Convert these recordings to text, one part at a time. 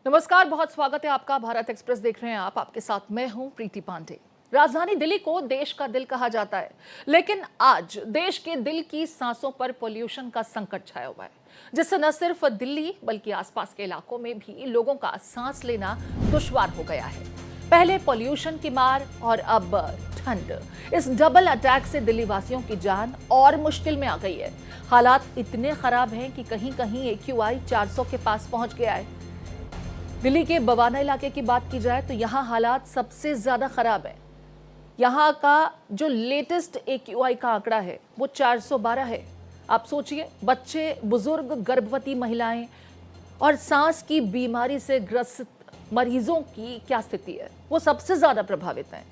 नमस्कार, बहुत स्वागत है आपका। भारत एक्सप्रेस देख रहे हैं आप। आपके साथ मैं हूं प्रीति पांडे। राजधानी दिल्ली को देश का दिल कहा जाता है, लेकिन आज देश के दिल की सांसों पर पोल्यूशन का संकट छाया हुआ है, जिससे न सिर्फ दिल्ली बल्कि आसपास के इलाकों में भी लोगों का सांस लेना दुश्वार हो गया है। पहले पोल्यूशन की मार और अब ठंड, इस डबल अटैक से दिल्ली वासियों की जान और मुश्किल में आ गई है। हालात इतने खराब हैं कि कहीं कहीं AQI 400 के पास पहुंच गया है। दिल्ली के बवाना इलाके की बात की जाए तो यहाँ हालात सबसे ज्यादा खराब है। यहाँ का जो लेटेस्ट AQI का आंकड़ा है वो 412 है। आप सोचिए, बच्चे, बुजुर्ग, गर्भवती महिलाएं और सांस की बीमारी से ग्रसित मरीजों की क्या स्थिति है, वो सबसे ज्यादा प्रभावित हैं।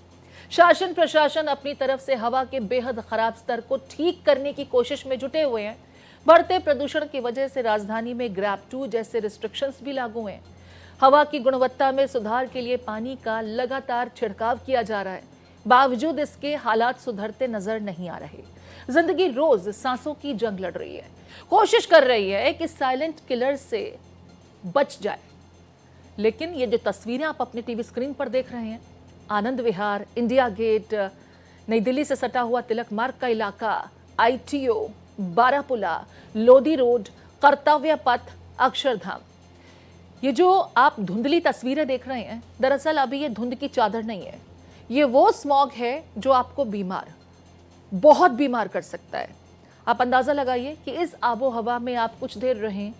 शासन प्रशासन अपनी तरफ से हवा के बेहद खराब स्तर को ठीक करने की कोशिश में जुटे हुए हैं। बढ़ते प्रदूषण की वजह से राजधानी में ग्रैब 2 जैसे रिस्ट्रिक्शंस भी लागू हैं। हवा की गुणवत्ता में सुधार के लिए पानी का लगातार छिड़काव किया जा रहा है, बावजूद इसके हालात सुधरते नजर नहीं आ रहे। जिंदगी रोज सांसों की जंग लड़ रही है, कोशिश कर रही है कि साइलेंट किलर से बच जाए। लेकिन ये जो तस्वीरें आप अपने टीवी स्क्रीन पर देख रहे हैं, आनंद विहार, इंडिया गेट, नई दिल्ली से सटा हुआ तिलक मार्ग का इलाका, ITO, बारापुला, लोधी रोड, कर्तव्य पथ, अक्षरधाम, ये जो आप धुंधली तस्वीरें देख रहे हैं, दरअसल अभी ये धुंध की चादर नहीं है। ये वो स्मॉग है जो आपको बहुत बीमार कर सकता है। आप अंदाजा लगाइए कि इस आबो हवा में आप कुछ देर रहें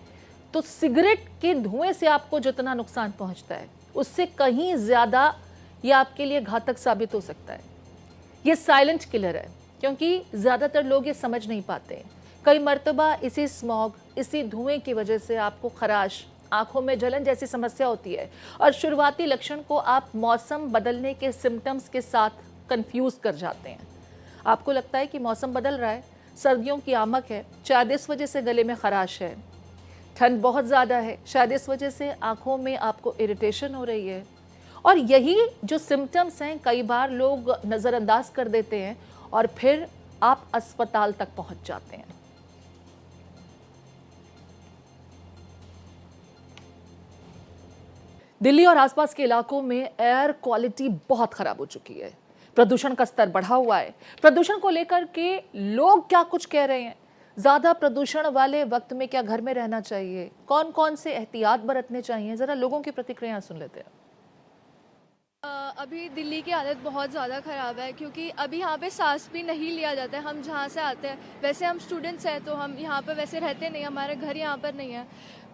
तो सिगरेट के धुएं से आपको जितना नुकसान पहुंचता है, उससे कहीं ज्यादा ये आपके लिए घातक साबित हो सकता है। ये साइलेंट किलर है, क्योंकि ज्यादातर लोग ये समझ नहीं पाते। कई मर्तबा इसी स्मॉग, इसी धुएं की वजह से आपको खराश, आंखों में जलन जैसी समस्या होती है, और शुरुआती लक्षण को आप मौसम बदलने के सिम्टम्स के साथ कंफ्यूज कर जाते हैं। आपको लगता है कि मौसम बदल रहा है, सर्दियों की आमक है, शायद इस वजह से गले में खराश है, ठंड बहुत ज़्यादा है, शायद इस वजह से आंखों में आपको इरिटेशन हो रही है। और यही जो सिम्टम्स हैं कई बार लोग नज़रअंदाज कर देते हैं और फिर आप अस्पताल तक पहुंच जाते हैं। दिल्ली और आसपास के इलाकों में एयर क्वालिटी बहुत खराब हो चुकी है। प्रदूषण का स्तर बढ़ा हुआ है। प्रदूषण को लेकर के लोग क्या कुछ कह रहे हैं, ज्यादा प्रदूषण वाले वक्त में क्या घर में रहना चाहिए, कौन कौन से एहतियात बरतने चाहिए, जरा लोगों की प्रतिक्रिया सुन लेते हैं। अभी दिल्ली की हालत बहुत ज़्यादा ख़राब है, क्योंकि अभी यहाँ पे सांस भी नहीं लिया जाता है। हम जहाँ से आते हैं, वैसे हम स्टूडेंट्स हैं तो हम यहाँ पे वैसे रहते नहीं, हमारे घर यहाँ पर नहीं है,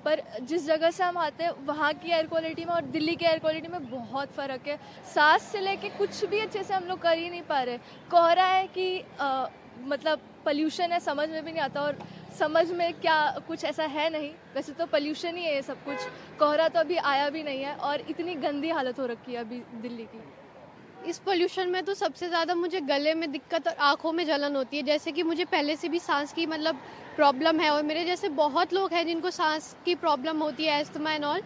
पर जिस जगह से हम आते हैं वहाँ की एयर क्वालिटी में और दिल्ली की एयर क्वालिटी में बहुत फ़र्क है। सांस से लेके कुछ भी अच्छे से हम लोग कर ही नहीं पा रहे। कोहरा है कि मतलब पोल्यूशन है, समझ में भी नहीं आता, और समझ में क्या कुछ ऐसा है नहीं। वैसे तो पोल्यूशन ही है ये सब कुछ। कोहरा तो अभी आया भी नहीं है और इतनी गंदी हालत हो रखी है अभी दिल्ली की। इस पोल्यूशन में तो सबसे ज़्यादा मुझे गले में दिक्कत और आँखों में जलन होती है। जैसे कि मुझे पहले से भी सांस की प्रॉब्लम है, और मेरे जैसे बहुत लोग हैं जिनको सांस की प्रॉब्लम होती है, एस्थमा एंड ऑल।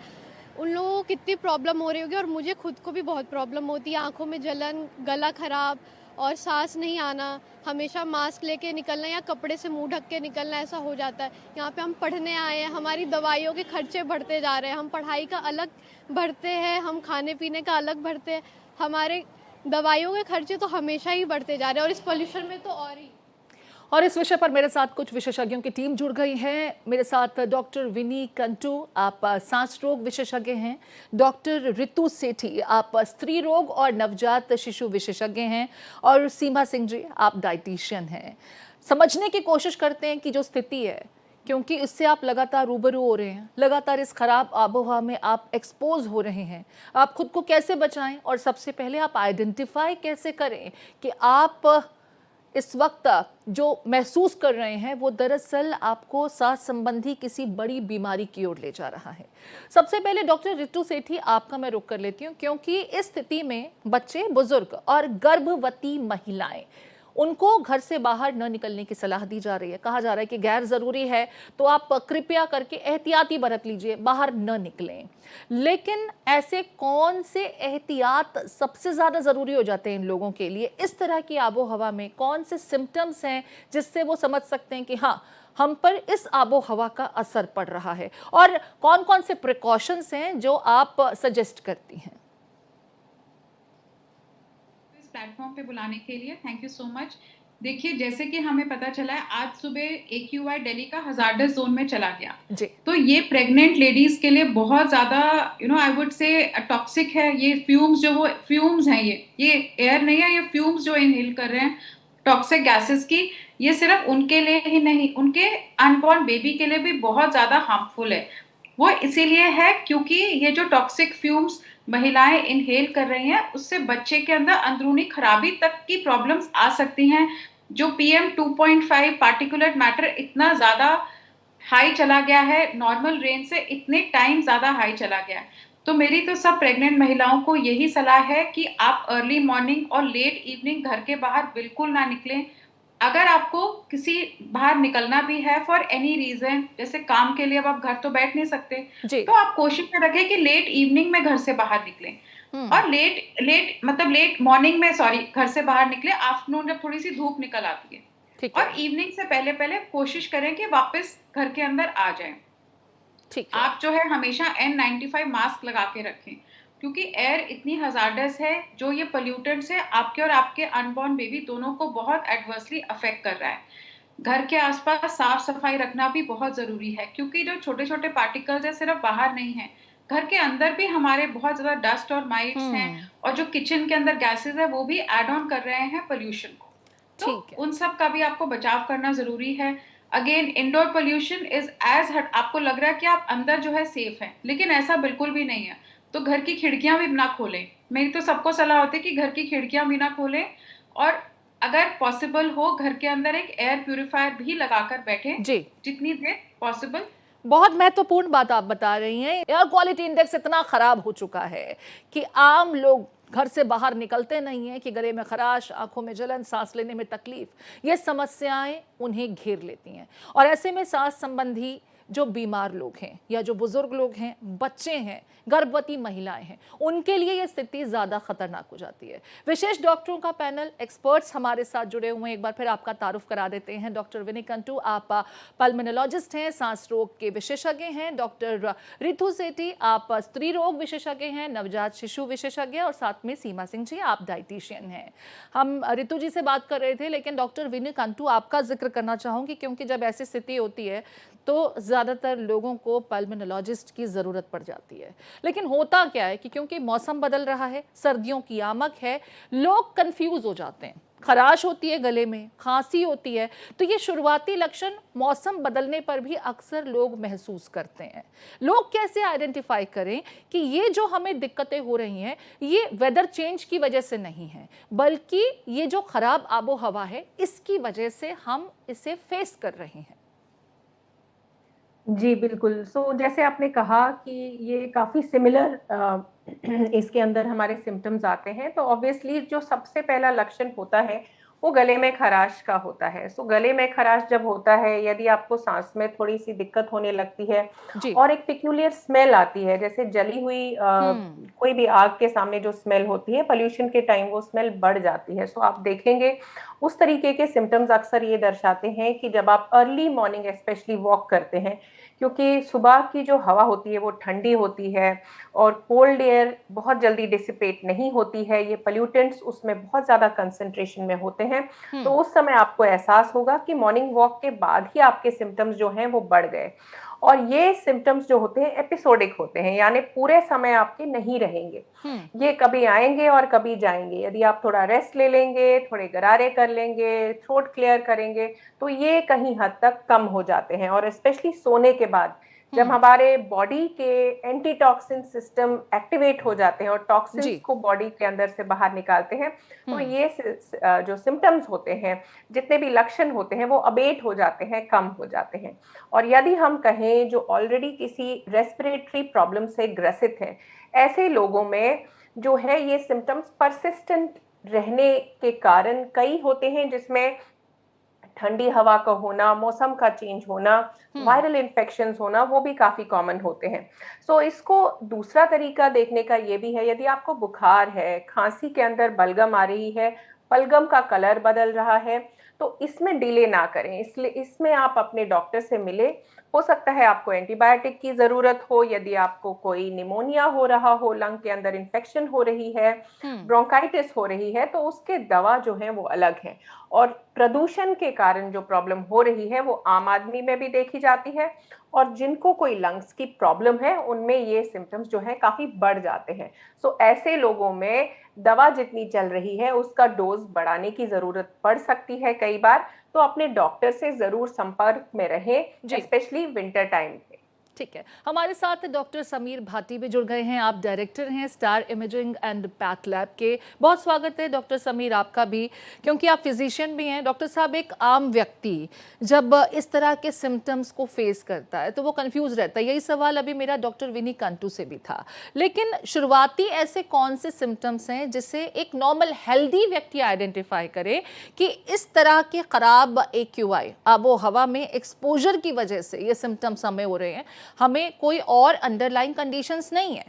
उन लोगों को कितनी प्रॉब्लम हो रही होगी, और मुझे खुद को भी बहुत प्रॉब्लम होती है। आँखों में जलन, गला ख़राब और सांस नहीं आना, हमेशा मास्क लेके निकलना या कपड़े से मुंह ढक के निकलना, ऐसा हो जाता है। यहाँ पे हम पढ़ने आए हैं, हमारी दवाइयों के खर्चे बढ़ते जा रहे हैं। हम पढ़ाई का अलग भरते हैं, हम खाने पीने का अलग भरते हैं, हमारे दवाइयों के खर्चे तो हमेशा ही बढ़ते जा रहे हैं, और इस पोल्यूशन में तो और ही। और इस विषय पर मेरे साथ कुछ विशेषज्ञों की टीम जुड़ गई है। मेरे साथ डॉक्टर विनी कंटू, आप सांस रोग विशेषज्ञ हैं। डॉक्टर रितु सेठी, आप स्त्री रोग और नवजात शिशु विशेषज्ञ हैं। और सीमा सिंह जी, आप डाइटिशियन हैं। समझने की कोशिश करते हैं कि जो स्थिति है, क्योंकि इससे आप लगातार रूबरू हो रहे हैं, लगातार इस खराब आबोहवा में आप एक्सपोज हो रहे हैं, आप खुद को कैसे बचाएं, और सबसे पहले आप आइडेंटिफाई कैसे करें कि आप इस वक्त जो महसूस कर रहे हैं वो दरअसल आपको सांस संबंधी किसी बड़ी बीमारी की ओर ले जा रहा है। सबसे पहले डॉक्टर रितु सेठी, आपका मैं रुक कर लेती हूँ, क्योंकि इस स्थिति में बच्चे, बुजुर्ग और गर्भवती महिलाएं, उनको घर से बाहर न निकलने की सलाह दी जा रही है। कहा जा रहा है कि गैर ज़रूरी है तो आप कृपया करके एहतियाती बरत लीजिए, बाहर न निकलें। लेकिन ऐसे कौन से एहतियात सबसे ज़्यादा ज़रूरी हो जाते हैं इन लोगों के लिए? इस तरह की आबो हवा में कौन से सिम्टम्स हैं जिससे वो समझ सकते हैं कि हाँ, हम पर इस आबो हवा का असर पड़ रहा है, और कौन कौन से प्रिकॉशंस हैं जो आप सजेस्ट करती हैं? इस प्लेटफॉर्म पे बुलाने के लिए थैंक यू सो मच। देखिए, जैसे कि हमें पता चला है, आज सुबह AQI दिल्ली का हजार्डस जोन में चला गया जी। तो ये प्रेग्नेंट लेडीज के लिए बहुत ज्यादा आई वुड से टॉक्सिक है। ये फ्यूम्स जो वो फ्यूम्स हैं, ये एयर नहीं है, ये फ्यूम्स जो इनहेल कर रहे हैं टॉक्सिक गैसेस की, ये सिर्फ उनके लिए ही नहीं, उनके अनबॉर्न बेबी के लिए भी बहुत ज्यादा हार्मफुल है। वो इसीलिए है क्योंकि ये जो टॉक्सिक फ्यूम्स महिलाएं इनहेल कर रही हैं, उससे बच्चे के अंदर अंदरूनी खराबी तक की प्रॉब्लम्स आ सकती हैं। जो PM 2.5 पार्टिकुलेट मैटर इतना ज्यादा हाई चला गया है, नॉर्मल रेंज से इतने टाइम ज्यादा हाई चला गया है। तो मेरी तो सब प्रेग्नेंट महिलाओं को यही सलाह है कि आप अर्ली मॉर्निंग और लेट इवनिंग घर के बाहर बिल्कुल ना निकलें। अगर आपको किसी बाहर निकलना भी है फॉर एनी रीजन, जैसे काम के लिए, अब आप घर तो बैठ नहीं सकते, जी। तो आप कोशिश में रखें कि लेट इवनिंग में घर से बाहर निकलें, और लेट मॉर्निंग में, सॉरी, घर से बाहर निकले आफ्टरनून जब थोड़ी सी धूप निकल आती है, ठीक है। और इवनिंग से पहले पहले कोशिश करें कि वापस घर के अंदर आ जाएं। ठीक है। आप जो है हमेशा N95 मास्क लगा के रखें, क्योंकि एयर इतनी हजार्डस है, जो ये पोल्यूटेंट्स है आपके और आपके अनबॉर्न बेबी दोनों को बहुत एडवर्सली अफेक्ट कर रहा है। घर के आसपास साफ सफाई रखना भी बहुत जरूरी है, क्योंकि जो छोटे छोटे पार्टिकल्स है सिर्फ बाहर नहीं है, घर के अंदर भी हमारे बहुत ज्यादा डस्ट और माइट्स हैं, और जो किचन के अंदर गैसेस है वो भी एड ऑन कर रहे हैं पोल्यूशन को। ठीक है। उन सब का भी आपको बचाव करना जरूरी है। Again, indoor pollution is as hot, आपको लग रहा है कि आप अंदर जो है सेफ हैं, लेकिन ऐसा बिल्कुल भी नहीं है। तो घर की खिड़कियां भी ना खोलें। मेरी तो सबको सलाह होती है कि घर की खिड़कियां भी ना खोलें, और अगर पॉसिबल हो घर के अंदर एक एयर प्यूरिफायर भी लगाकर बैठें जी। जितनी देर पॉसिबल। बहुत महत्वपूर्ण बात आप बता रही हैं। एयर क्वालिटी इंडेक्स इतना खराब हो चुका है कि आम लोग घर से बाहर निकलते नहीं हैं कि गले में खराश, आंखों में जलन, सांस लेने में तकलीफ, ये समस्याएं उन्हें घेर लेती हैं। और ऐसे में सांस संबंधी जो बीमार लोग हैं, या जो बुजुर्ग लोग हैं, बच्चे हैं, गर्भवती महिलाएं हैं, उनके लिए ये स्थिति ज़्यादा खतरनाक हो जाती है। विशेष डॉक्टरों का पैनल, एक्सपर्ट्स हमारे साथ जुड़े हुए हैं। एक बार फिर आपका तारुफ करा देते हैं। डॉक्टर विनी कंटू, आप पल्मोनोलॉजिस्ट हैं, सांस रोग के विशेषज्ञ हैं। डॉक्टर रितु सेठी, आप स्त्री रोग विशेषज्ञ हैं, नवजात शिशु विशेषज्ञ, और साथ में सीमा सिंह जी, आप डाइटिशियन हैं। हम रितु जी से बात कर रहे थे, लेकिन डॉक्टर विनी कंटू, आपका जिक्र करना चाहूँगी, क्योंकि जब ऐसी स्थिति होती है तो ज़्यादातर लोगों को पल्मोनोलॉजिस्ट की ज़रूरत पड़ जाती है। लेकिन होता क्या है कि क्योंकि मौसम बदल रहा है, सर्दियों की आमक है, लोग कंफ्यूज हो जाते हैं। खराश होती है गले में, खांसी होती है, तो ये शुरुआती लक्षण मौसम बदलने पर भी अक्सर लोग महसूस करते हैं। लोग कैसे आइडेंटिफाई करें कि ये जो हमें दिक्कतें हो रही हैं, ये वेदर चेंज की वजह से नहीं है, बल्कि ये जो खराब आबो हवा है, इसकी वजह से हम इसे फेस कर रहे हैं? जी, बिल्कुल। जैसे आपने कहा कि ये काफ़ी सिमिलर इसके अंदर हमारे सिम्पटम्स आते हैं, तो ऑब्वियसली जो सबसे पहला लक्षण होता है, वो गले में खराश का होता है। गले में खराश जब होता है, यदि आपको साँस में थोड़ी-सी दिक्कत होने लगती है जी। और एक पेक्यूलियर स्मेल आती है, जैसे जली हुई कोई भी आग के सामने जो स्मेल होती है, पॉल्यूशन के टाइम वो स्मेल बढ़ जाती है। आप देखेंगे उस तरीके के सिम्पटम्स अक्सर ये दर्शाते हैं कि जब आप अर्ली मॉर्निंग स्पेशली वॉक करते हैं, क्योंकि सुबह की जो हवा होती है वो ठंडी होती है और कोल्ड एयर बहुत जल्दी डिसिपेट नहीं होती है, ये पोल्यूटेंट्स उसमें बहुत ज़्यादा कंसंट्रेशन में होते हैं। तो उस समय आपको एहसास होगा कि मॉर्निंग वॉक के बाद ही आपके सिम्पटम्स जो हैं वो बढ़ गए, और ये सिम्पटम्स जो होते हैं एपिसोडिक होते हैं, यानी पूरे समय आपके नहीं रहेंगे। ये कभी आएंगे और कभी जाएंगे। यदि आप थोड़ा रेस्ट ले लेंगे, थोड़े गरारे कर लेंगे, थ्रोट क्लियर करेंगे, तो ये कहीं हद तक कम हो जाते हैं। और स्पेशली सोने के बाद जब हमारे बॉडी के एंटीटॉक्सिन सिस्टम एक्टिवेट हो जाते हैं और टॉक्सिन्स को बॉडी के अंदर से बाहर निकालते हैं, तो ये जो सिम्पटम्स होते हैं, जितने भी लक्षण होते हैं, वो अबेट हो जाते हैं, कम हो जाते हैं। और यदि हम कहें जो ऑलरेडी किसी रेस्पिरेटरी प्रॉब्लम से ग्रसित हैं, ऐसे लोगों में जो है ये सिम्पटम्स परसिस्टेंट रहने के कारण कई होते हैं, जिसमें ठंडी हवा का होना, मौसम का चेंज होना, वायरल इन्फेक्शंस होना, वो भी काफी कॉमन होते हैं। सो इसको दूसरा तरीका देखने का ये भी है, यदि आपको बुखार है, खांसी के अंदर बलगम आ रही है, बलगम का कलर बदल रहा है, तो इसमें डिले ना करें। इसलिए इसमें आप अपने डॉक्टर से मिले। हो सकता है आपको एंटीबायोटिक की जरूरत हो, यदि आपको कोई निमोनिया हो रहा हो, लंग के अंदर इन्फेक्शन हो रही है, ब्रोंकाइटिस हो रही है, तो उसके दवा जो है वो अलग है। और प्रदूषण के कारण जो प्रॉब्लम हो रही है वो आम आदमी में भी देखी जाती है, और जिनको कोई लंग्स की प्रॉब्लम है उनमें ये सिम्टम्स जो है काफी बढ़ जाते हैं। सो ऐसे लोगों में दवा जितनी चल रही है उसका डोज बढ़ाने की जरूरत पड़ सकती है कई बार। तो अपने डॉक्टर से जरूर संपर्क में रहें, स्पेशली विंटर टाइम पे। ठीक है, हमारे साथ डॉक्टर समीर भाटी भी जुड़ गए हैं। आप डायरेक्टर हैं star imaging and path lab के। बहुत स्वागत है डॉक्टर समीर आपका भी, क्योंकि आप फिजिशियन भी हैं। डॉक्टर साहब, एक आम व्यक्ति जब इस तरह के सिम्टम्स को फेस करता है तो वो कंफ्यूज रहता है। यही सवाल अभी मेरा डॉक्टर विनी कंटू से भी था। लेकिन शुरुआती ऐसे कौन से सिम्टम्स हैं जिसे एक नॉर्मल हेल्दी व्यक्ति आइडेंटिफाई करे कि इस तरह के खराब AQI, आबो हवा में एक्सपोजर की वजह से ये सिम्टम्स हमें हो रहे हैं? हमें कोई और अंडरलाइन कंडीशंस नहीं है,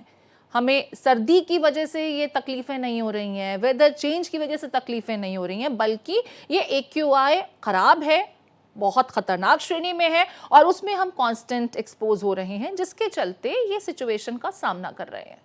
हमें सर्दी की वजह से ये तकलीफें नहीं हो रही हैं, वेदर चेंज की वजह से तकलीफें नहीं हो रही हैं, बल्कि ये AQI खराब है, बहुत खतरनाक श्रेणी में है और उसमें हम कांस्टेंट एक्सपोज हो रहे हैं, जिसके चलते ये सिचुएशन का सामना कर रहे हैं।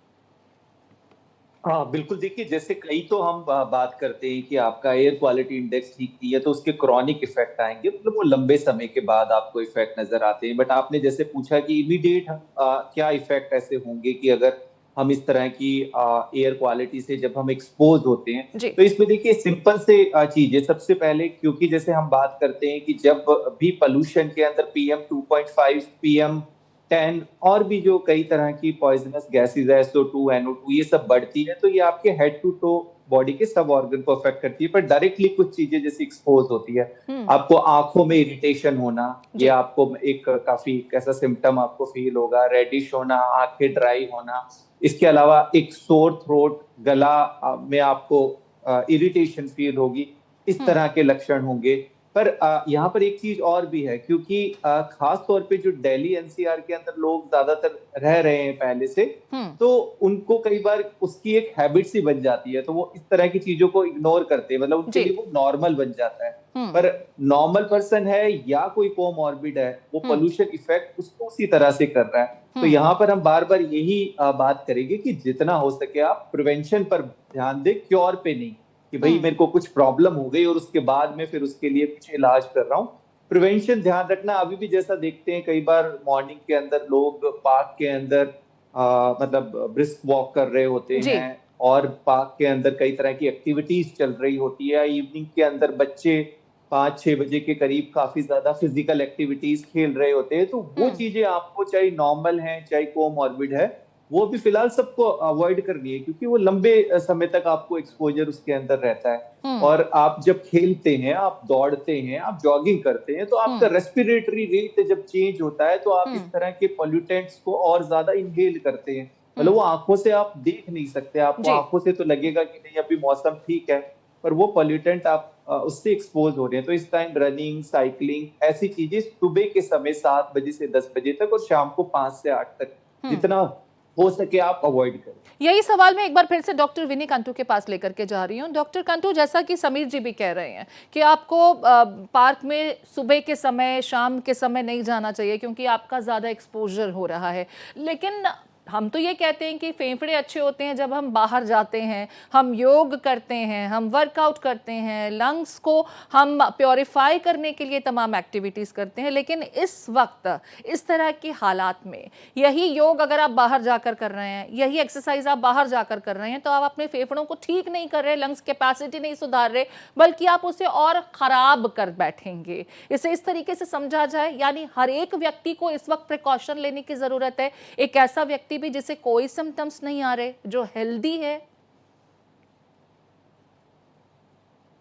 हाँ बिल्कुल, देखिए जैसे कई तो हम बात करते हैं कि आपका एयर क्वालिटी इंडेक्स ठीक नहीं है तो उसके क्रॉनिक इफेक्ट आएंगे, मतलब वो लंबे समय के बाद आपको इफेक्ट नजर आते हैं। बट आपने जैसे पूछा कि इमीडिएट क्या इफेक्ट ऐसे होंगे कि अगर हम इस तरह की एयर क्वालिटी से जब हम एक्सपोज होते हैं, तो इसमें देखिए सिंपल से चीज है। सबसे पहले, क्योंकि जैसे हम बात करते हैं कि जब भी पोल्यूशन के अंदर PM2.5, PM10 और भी जो कई तरह की पॉइजनस गैसेज है, SO2, NO2, ये सब बढ़ती है तो ये आपके हेड टू टो बॉडी के सब ऑर्गन को अफेक्ट करती है। पर डायरेक्टली कुछ चीजें जैसे एक्सपोज होती है, आपको आंखों में इरिटेशन होना, ये आपको एक काफी कैसा सिम्टम आपको फील होगा, रेडिश होना, आंखें ड्राई होना। इसके अलावा एक सोर थ्रोट, गला में आपको इरिटेशन फील होगी, इस तरह के लक्षण होंगे। पर यहाँ पर एक चीज और भी है, क्योंकि खास तौर पे जो दिल्ली NCR के अंदर लोग ज्यादातर रह रहे हैं पहले से, तो उनको कई बार उसकी एक हैबिट सी बन जाती है, तो वो इस तरह की चीजों को इग्नोर करते हैं, मतलब उनके लिए वो नॉर्मल बन जाता है। पर नॉर्मल पर्सन है या कोई कोमॉर्बिड है, वो पोल्यूशन इफेक्ट उसको उसी तरह से कर रहा है। तो यहाँ पर हम बार बार यही बात करेंगे कि जितना हो सके आप प्रिवेंशन पर ध्यान दें, क्योर पे नहीं कि भाई मेरे को कुछ प्रॉब्लम हो गई और उसके बाद में फिर उसके लिए कुछ इलाज कर रहा हूँ। प्रिवेंशन ध्यान रखना। अभी भी जैसा देखते हैं कई बार मॉर्निंग के अंदर लोग पार्क के अंदर मतलब ब्रिस्क वॉक कर रहे होते हैं, और पार्क के अंदर कई तरह की एक्टिविटीज चल रही होती है। इवनिंग के अंदर बच्चे 5-6 बजे के करीब काफी ज्यादा फिजिकल एक्टिविटीज खेल रहे होते हैं। तो वो चीजें आपको चाहे नॉर्मल है चाहे कोमॉर्बिड है, वो भी फिलहाल सबको अवॉइड करनी है, क्योंकि वो लंबे समय तक आपको एक्सपोजर उसके अंदर रहता है। और आप जब खेलते हैं, आप दौड़ते हैं, आप जॉगिंग करते हैं, तो आपका रेस्पिरेटरी रेट जब चेंज होता है तो आप इस तरह के पॉल्यूटेंट्स को और ज्यादा इनहेल करते हैं। मतलब वो आंखों से आप देख नहीं सकते, आपको आंखों से तो लगेगा कि नहीं अभी मौसम ठीक है, पर वो पॉल्यूटेंट आप उससे एक्सपोज हो रहे हैं। तो इस टाइम रनिंग, साइकिलिंग, ऐसी चीजें सुबह के समय 7 बजे से 10 बजे तक और शाम को 5 से 8 तक जितना हो सके आप अवॉइड करें। यही सवाल मैं एक बार फिर से डॉक्टर विनी कंटू के पास लेकर के जा रही हूँ। डॉक्टर कंटू, जैसा कि समीर जी भी कह रहे हैं कि आपको पार्क में सुबह के समय, शाम के समय नहीं जाना चाहिए क्योंकि आपका ज़्यादा एक्सपोजर हो रहा है, लेकिन हम तो ये कहते हैं कि फेफड़े अच्छे होते हैं जब हम बाहर जाते हैं, हम योग करते हैं, हम वर्कआउट करते हैं, लंग्स को हम प्योरीफाई करने के लिए तमाम एक्टिविटीज़ करते हैं। लेकिन इस वक्त इस तरह के हालात में यही योग अगर आप बाहर जाकर कर रहे हैं, यही एक्सरसाइज आप बाहर जाकर कर रहे हैं, तो आप अपने फेफड़ों को ठीक नहीं कर रहे, लंग्स कैपेसिटी नहीं सुधार रहे, बल्कि आप उसे और ख़राब कर बैठेंगे। इसे इस तरीके से समझा जाए, यानी हर एक व्यक्ति को इस वक्त प्रिकॉशन लेने की ज़रूरत है। एक ऐसा व्यक्ति भी जिसे कोई सिम्टम्स नहीं आ रहे, जो हेल्दी है।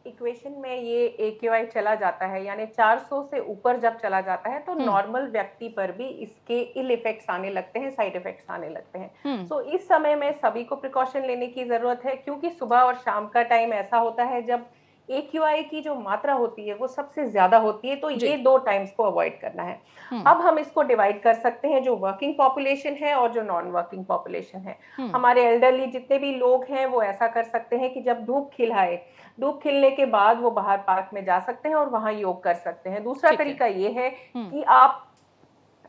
इक्वेशन में ये AQI चला जाता है, यानी 400 से ऊपर जब चला जाता है तो नॉर्मल व्यक्ति पर भी इसके इल इफेक्ट्स आने लगते हैं, साइड इफेक्ट्स आने लगते हैं। सो इस समय में सभी को प्रिकॉशन लेने की जरूरत है, क्योंकि सुबह और शाम का टाइम ऐसा होता है जब AQI की जो मात्रा होती है वो सबसे ज्यादा होती है, तो ये 2 टाइम्स को अवॉइड करना है। अब हम इसको डिवाइड कर सकते हैं, जो वर्किंग पॉपुलेशन है और जो नॉन वर्किंग पॉपुलेशन है। हमारे एल्डरली जितने भी लोग हैं वो ऐसा कर सकते हैं कि जब धूप खिलाए, धूप खिलने के बाद वो बाहर पार्क में जा सकते हैं और वहां योग कर सकते हैं। दूसरा तरीका ये है कि आप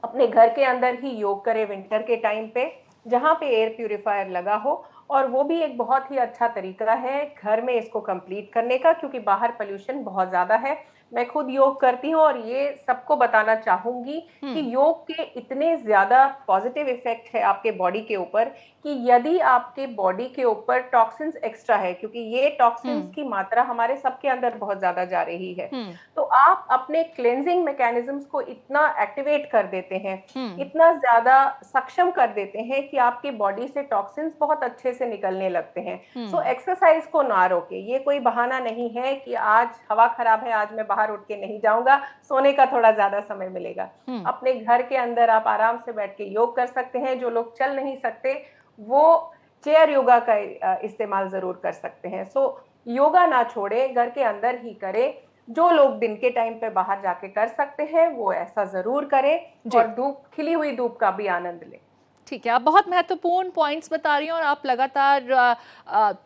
अपने घर के अंदर ही योग करें विंटर के टाइम पे, जहां पे एयर प्यूरिफायर लगा हो, और वो भी एक बहुत ही अच्छा तरीका है घर में इसको कंप्लीट करने का, क्योंकि बाहर पोल्यूशन बहुत ज्यादा है। मैं खुद योग करती हूँ और ये सबको बताना चाहूंगी कि योग के इतने ज्यादा पॉजिटिव इफेक्ट है आपके बॉडी के ऊपर कि यदि आपके बॉडी के ऊपर टॉक्सिन्स एक्स्ट्रा है, क्योंकि ये टॉक्सिन्स की मात्रा हमारे सबके अंदर बहुत ज्यादा जा रही है, तो आप अपने क्लेंजिंग मैकेनिज्म्स को इतना एक्टिवेट कर देते हैं, इतना ज्यादा सक्षम कर देते हैं कि आपकी बॉडी से टॉक्सिन्स बहुत अच्छे से निकलने लगते हैं। सो एक्सरसाइज को ना रोके, ये कोई बहाना नहीं है कि आज हवा खराब है, आज मैं बाहर उठ के नहीं जाऊंगा, सोने का थोड़ा ज्यादा समय मिलेगा। अपने घर के अंदर आप आराम से बैठ के योग कर सकते हैं। जो लोग चल नहीं सकते वो चेयर योगा का इस्तेमाल जरूर कर सकते हैं। सो योगा ना छोड़े, घर के अंदर ही करें। जो लोग दिन के टाइम पे बाहर जाके कर सकते हैं वो ऐसा जरूर करें और धूप, खिली हुई धूप का भी आनंद लें। ठीक है, आप बहुत महत्वपूर्ण पॉइंट्स बता रही हैं और आप लगातार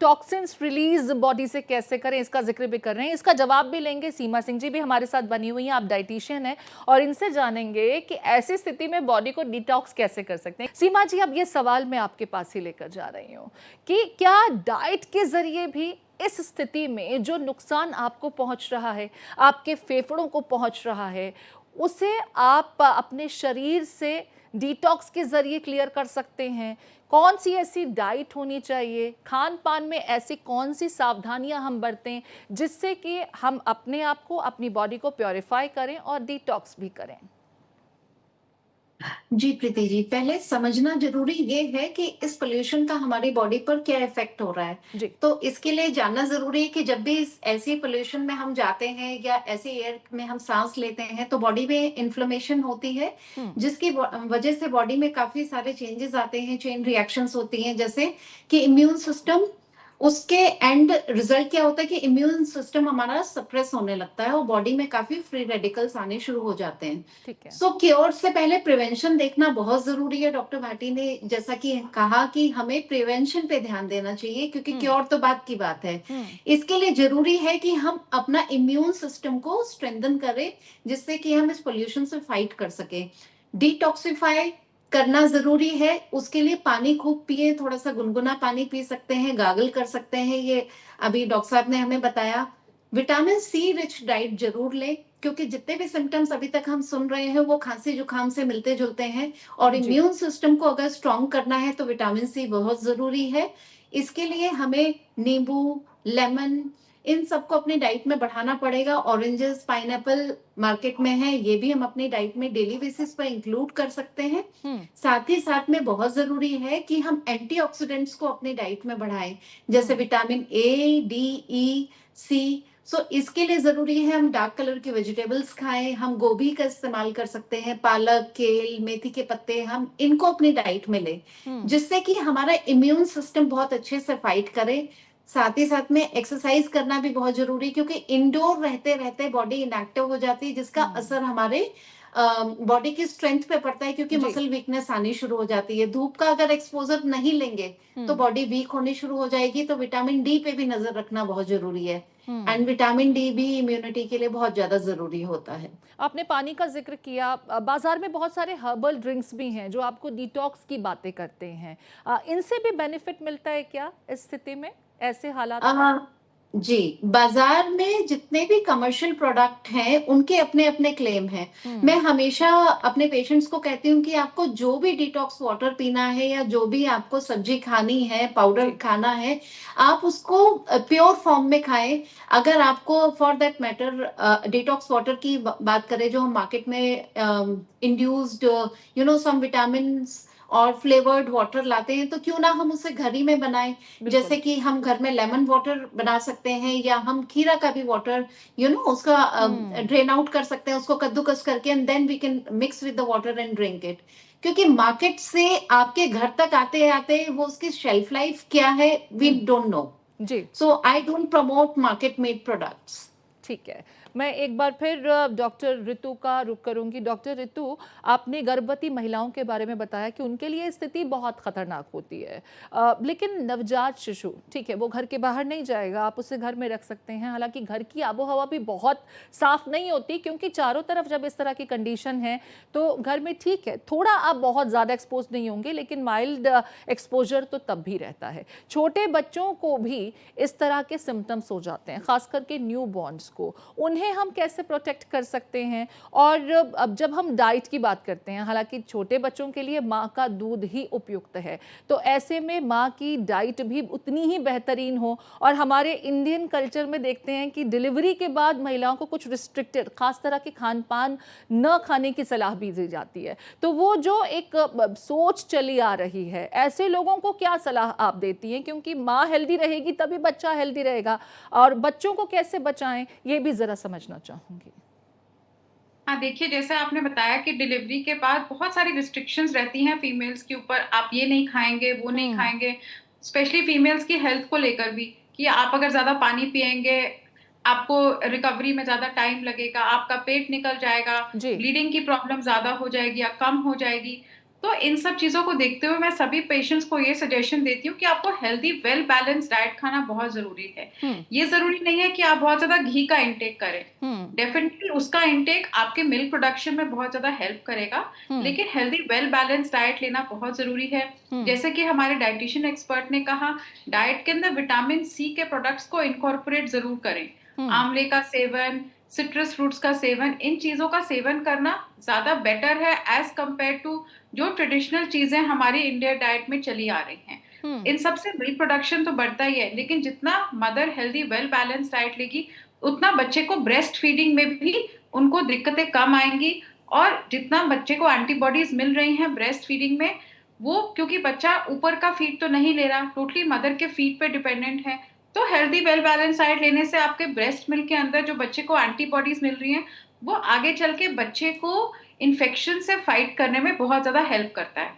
टॉक्सिन्स रिलीज बॉडी से कैसे करें इसका जिक्र भी कर रहे हैं। इसका जवाब भी लेंगे। सीमा सिंह जी भी हमारे साथ बनी हुई हैं, आप डाइटिशियन हैं और इनसे जानेंगे कि ऐसी स्थिति में बॉडी को डिटॉक्स कैसे कर सकते हैं। सीमा जी, अब ये सवाल मैं आपके पास ही लेकर जा रही हूँ कि क्या डाइट के जरिए भी इस स्थिति में जो नुकसान आपको पहुंच रहा है, आपके फेफड़ों को पहुंच रहा है, उसे आप अपने शरीर से डिटॉक्स के जरिए क्लियर कर सकते हैं? कौन सी ऐसी डाइट होनी चाहिए, खान पान में ऐसी कौन सी सावधानियां हम बरतें जिससे कि हम अपने आप को, अपनी बॉडी को प्योरीफाई करें और डिटॉक्स भी करें? जी प्रीति जी, पहले समझना जरूरी ये है कि इस पोल्यूशन का हमारी बॉडी पर क्या इफेक्ट हो रहा है। तो इसके लिए जानना जरूरी है कि जब भी ऐसे पोल्यूशन में हम जाते हैं या ऐसे एयर में हम सांस लेते हैं तो बॉडी में इन्फ्लेमेशन होती है, जिसकी वजह से बॉडी में काफी सारे चेंजेस आते हैं, चेन रिएक्शंस होती हैं, जैसे कि इम्यून सिस्टम, उसके एंड रिजल्ट क्या होता है कि इम्यून सिस्टम हमारा सप्रेस होने लगता है और बॉडी में काफी फ्री रेडिकल्स आने शुरू हो जाते हैं। सो क्योर से पहले प्रिवेंशन देखना बहुत जरूरी है। डॉक्टर भाटी ने जैसा कि कहा कि हमें प्रिवेंशन पे ध्यान देना चाहिए, क्योंकि क्योर तो बात की बात है। इसके लिए जरूरी है कि हम अपना इम्यून सिस्टम को स्ट्रेंथन करें, जिससे कि हम इस पोल्यूशन से फाइट कर सके। डिटॉक्सिफाई करना जरूरी है, उसके लिए पानी खूब पिए, थोड़ा सा गुनगुना पानी पी सकते हैं, गागल कर सकते हैं, ये अभी डॉक्टर साहब ने हमें बताया। विटामिन सी रिच डाइट जरूर लें, क्योंकि जितने भी सिम्टम्स अभी तक हम सुन रहे हैं वो खांसी जुकाम से मिलते जुलते हैं, और इम्यून सिस्टम को अगर स्ट्रॉन्ग करना है तो विटामिन सी बहुत जरूरी है। इसके लिए हमें नींबू, लेमन, इन सबको अपनी डाइट में बढ़ाना पड़ेगा। ऑरेंजेस, पाइनएप्पल मार्केट में है, ये भी हम अपनी डाइट में डेली बेसिस पर इंक्लूड कर सकते हैं। साथ ही साथ में बहुत जरूरी है कि हम एंटीऑक्सीडेंट्स को अपनी डाइट में बढ़ाएं, जैसे विटामिन ए, डी, ई, सी। सो इसके लिए जरूरी है हम डार्क कलर के वेजिटेबल्स खाएं, हम गोभी का इस्तेमाल कर सकते हैं, पालक, केल, मेथी के पत्ते, हम इनको अपनी डाइट में लें, जिससे कि हमारा इम्यून सिस्टम बहुत अच्छे से फाइट करे। साथ ही साथ में एक्सरसाइज करना भी बहुत जरूरी, क्योंकि इंडोर रहते रहते बॉडी इनएक्टिव हो जाती है, जिसका असर हमारे बॉडी की स्ट्रेंथ पे पड़ता है, क्योंकि मसल वीकनेस आनी शुरू हो जाती है। धूप का अगर एक्सपोजर नहीं लेंगे तो बॉडी वीक होनी शुरू हो जाएगी। तो विटामिन डी पे भी नजर रखना बहुत जरूरी है, एंड विटामिन डी भी इम्यूनिटी के लिए बहुत ज्यादा जरूरी होता है। आपने पानी का जिक्र किया, बाजार में बहुत सारे हर्बल ड्रिंक्स भी हैं जो आपको डिटॉक्स की बातें करते हैं, इनसे भी बेनिफिट मिलता है क्या इस स्थिति में, ऐसे हालात? जी, बाजार में जितने भी कमर्शियल प्रोडक्ट हैं उनके अपने अपने क्लेम हैं। मैं हमेशा अपने पेशेंट्स को कहती हूँ कि आपको जो भी डिटॉक्स वाटर पीना है या जो भी आपको सब्जी खानी है, पाउडर खाना है, आप उसको प्योर फॉर्म में खाएं। अगर आपको for that matter detox water की बात करें जो हम मार्केट में इंड्यूस्ड सम विटामिन और फ्लेवर्ड वाटर लाते हैं, तो क्यों ना हम उसे घर ही में बनाएं। जैसे कि हम घर में लेमन वाटर बना सकते हैं, या हम खीरा का भी वाटर उसका ड्रेन आउट कर सकते हैं, उसको कद्दूकस करके, and then we can mix with the water and drink it. क्योंकि मार्केट से आपके घर तक आते आते वो उसकी शेल्फ लाइफ क्या है, वी डोंट नो। जी, so I don't promote market made products. ठीक है। मैं एक बार फिर डॉक्टर रितु का रुख करूंगी। डॉक्टर रितु, आपने गर्भवती महिलाओं के बारे में बताया कि उनके लिए स्थिति बहुत खतरनाक होती है, लेकिन नवजात शिशु, ठीक है, वो घर के बाहर नहीं जाएगा, आप उसे घर में रख सकते हैं। हालांकि घर की आबो हवा भी बहुत साफ नहीं होती, क्योंकि चारों तरफ जब इस तरह की कंडीशन है तो घर में ठीक है, थोड़ा आप बहुत ज़्यादा एक्सपोज नहीं होंगे, लेकिन माइल्ड एक्सपोजर तो तब भी रहता है। छोटे बच्चों को भी इस तरह के सिम्टम्स हो जाते हैं, खास करके न्यू बॉर्न्स को, उन्हें हम कैसे प्रोटेक्ट कर सकते हैं? और अब जब हम डाइट की बात करते हैं, हालांकि छोटे बच्चों के लिए माँ का दूध ही उपयुक्त है, तो ऐसे में माँ की डाइट भी उतनी ही बेहतरीन हो। और हमारे इंडियन कल्चर में देखते हैं कि डिलीवरी के बाद महिलाओं को कुछ रिस्ट्रिक्टेड खास तरह के खान पान न खाने की सलाह भी दी जाती है। तो वो जो एक सोच चली आ रही है, ऐसे लोगों को क्या सलाह आप देती हैं? क्योंकि माँ हेल्दी रहेगी तभी बच्चा हेल्दी रहेगा, और बच्चों को कैसे बचाएं ये भी जरा समझना चाहूंगी। हाँ, देखिए, जैसे आपने बताया कि डिलीवरी के बाद बहुत सारी रिस्ट्रिक्शंस रहती हैं फीमेल्स के ऊपर, आप ये नहीं खाएंगे, वो नहीं खाएंगे, स्पेशली फीमेल्स की हेल्थ को लेकर भी, कि आप अगर ज्यादा पानी पिएंगे आपको रिकवरी में ज्यादा टाइम लगेगा, आपका पेट निकल जाएगा, ब्लीडिंग की प्रॉब्लम ज्यादा हो जाएगी या कम हो जाएगी। तो इन सब चीजों को देखते हुए मैं सभी पेशेंट्स को ये सजेशन देती हूँ कि आपको हेल्दी वेल बैलेंस डाइट खाना बहुत जरूरी है। ये जरूरी नहीं है कि आप बहुत ज्यादा घी का इंटेक करें, डेफिनेटली उसका इंटेक आपके मिल्क प्रोडक्शन में बहुत ज्यादा हेल्प करेगा, लेकिन हेल्दी वेल बैलेंस डाइट लेना बहुत जरूरी है। जैसे कि हमारे डाइटिशियन एक्सपर्ट ने कहा, डाइट के अंदर विटामिन सी के प्रोडक्ट्स को इनकॉर्पोरेट जरूर करें, आंवले का सेवन, सिट्रस फ्रूट्स का सेवन, इन चीजों का सेवन करना ज्यादा बेटर है एज कंपेयर टू जो ट्रेडिशनल चीजें हमारी इंडियन डाइट में चली आ रही हैं। इन सब से मिल्क प्रोडक्शन तो बढ़ता ही है, लेकिन जितना mother healthy well balance diet लेगी उतना बच्चे को ब्रेस्ट फीडिंग में भी उनको दिक्कतें कम आएंगी, और जितना बच्चे को एंटीबॉडीज मिल रही हैं ब्रेस्ट फीडिंग में, वो क्योंकि बच्चा ऊपर का फीड तो नहीं ले रहा, टोटली मदर के फीड पे डिपेंडेंट है, तो हेल्दी वेल बैलेंस डाइट लेने से आपके ब्रेस्ट मिल्क के अंदर जो बच्चे को एंटीबॉडीज मिल रही हैं वो आगे चल के बच्चे को इन्फेक्शन से फाइट करने में बहुत ज्यादा हेल्प करता है।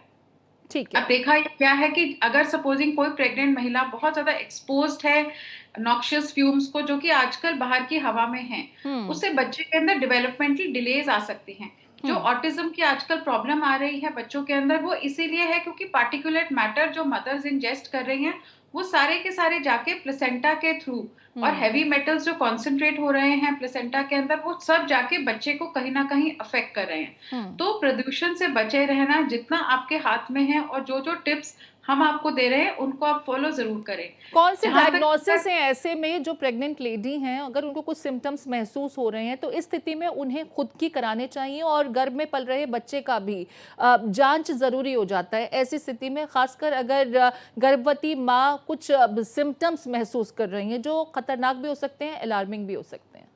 ठीक है। अब देखा क्या है कि अगर सपोजिंग कोई प्रेग्नेंट महिला बहुत ज्यादा एक्सपोज्ड है नॉक्शियस फ्यूम्स को, जो कि आजकल बाहर की हवा में है, उससे बच्चे के अंदर डेवलपमेंटल डिलेज आ सकती हैं। जो ऑटिज्म की आजकल प्रॉब्लम आ रही है बच्चों के अंदर, वो इसीलिए है क्योंकि पार्टिकुलेट मैटर जो मदर्स इंजेस्ट कर रही हैं वो सारे के सारे जाके प्लेसेंटा के थ्रू, और हैवी मेटल्स जो कॉन्सेंट्रेट हो रहे हैं प्लेसेंटा के अंदर, वो सब जाके बच्चे को कहीं ना कहीं अफेक्ट कर रहे हैं। तो प्रदूषण से बचे रहना जितना आपके हाथ में है, और जो जो टिप्स हम आपको दे रहे हैं उनको आप फॉलो जरूर करें। कौन से डायग्नोसिस हैं ऐसे में जो प्रेग्नेंट लेडी हैं, अगर उनको कुछ सिम्टम्स महसूस हो रहे हैं तो इस स्थिति में उन्हें खुद की कराने चाहिए, और गर्भ में पल रहे बच्चे का भी जांच जरूरी हो जाता है ऐसी स्थिति में, खासकर अगर गर्भवती माँ कुछ सिम्टम्स महसूस कर रही हैं जो खतरनाक भी हो सकते हैं, अलार्मिंग भी हो सकते हैं?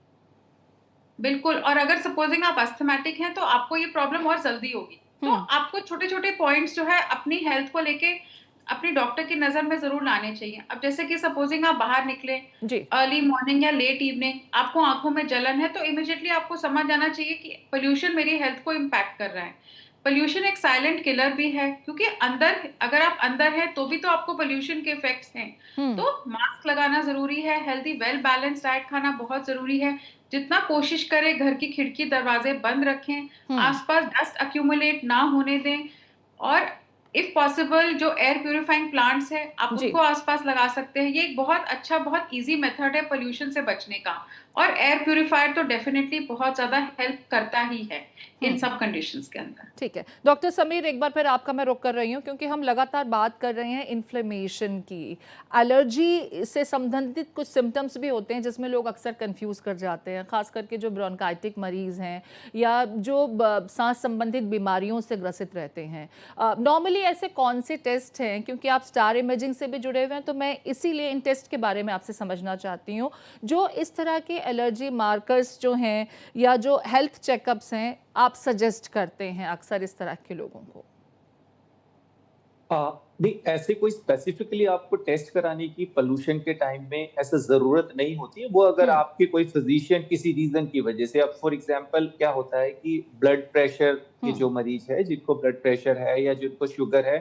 बिल्कुल, और अगर सपोजिंग आप अस्थमैटिक हैं तो आपको ये प्रॉब्लम और जल्दी होगी, तो आपको छोटे छोटे पॉइंट्स जो है अपनी हेल्थ को लेके अपने डॉक्टर की नजर में जरूर लाने चाहिए। अब जैसे कि सपोजिंग आप बाहर निकले अर्ली मॉर्निंग या लेट इवनिंग, आपको आंखों में जलन है, तो इमीडिएटली आपको समझ जाना चाहिए कि पोल्यूशन मेरी हेल्थ को इम्पैक्ट कर रहा है। पोल्यूशन एक साइलेंट किलर भी है, क्योंकि अंदर अगर आप अंदर हैं तो भी तो आपको पोल्यूशन के इफेक्ट्स हैं। तो मास्क लगाना जरूरी है, हेल्दी वेल बैलेंस डाइट खाना बहुत जरूरी है, जितना कोशिश करें घर की खिड़की दरवाजे बंद रखें, आसपास डस्ट अक्यूमुलेट ना होने दें, और इफ पॉसिबल जो एयर प्यूरिफाइंग प्लांट्स है आप उनको आसपास लगा सकते हैं। ये एक बहुत अच्छा बहुत इजी मेथड है पोल्यूशन से बचने का, और एयर प्यूरिफायर तो डेफिनेटली बहुत ज्यादा हेल्प करता ही है इन सब कंडीशंस के अंदर। ठीक है डॉक्टर समीर, एक बार फिर आपका मैं रुक कर रही हूँ, क्योंकि हम लगातार बात कर रहे हैं इन्फ्लेमेशन की। एलर्जी से संबंधित कुछ सिम्टम्स भी होते हैं जिसमें लोग अक्सर कंफ्यूज कर जाते हैं, खास करके जो ब्रोंकाइटिक मरीज हैं या जो सांस संबंधित बीमारियों से ग्रसित रहते हैं। नॉर्मली ऐसे कौन से टेस्ट हैं, क्योंकि आप स्टार इमेजिंग से भी जुड़े हुए हैं, तो मैं इसीलिए इन टेस्ट के बारे में आपसे समझना चाहती हूँ, जो इस तरह के एलर्जी मार्कर्स जो हैं या जो हेल्थ चेकअप्स हैं आप सजेस्ट करते हैं अक्सर इस तरह के लोगों को। नहीं, ऐसे कोई स्पेसिफिकली आपको टेस्ट कराने की पोल्यूशन के टाइम में ऐसा जरूरत नहीं होती है। वो अगर आपके कोई फिजिशियन किसी रीजन की वजह से, अब फॉर एग्जांपल क्या होता है कि ब्लड प्रेशर के जो मरीज है, जिनको ब्लड प्रेशर है या जिनको शुगर है,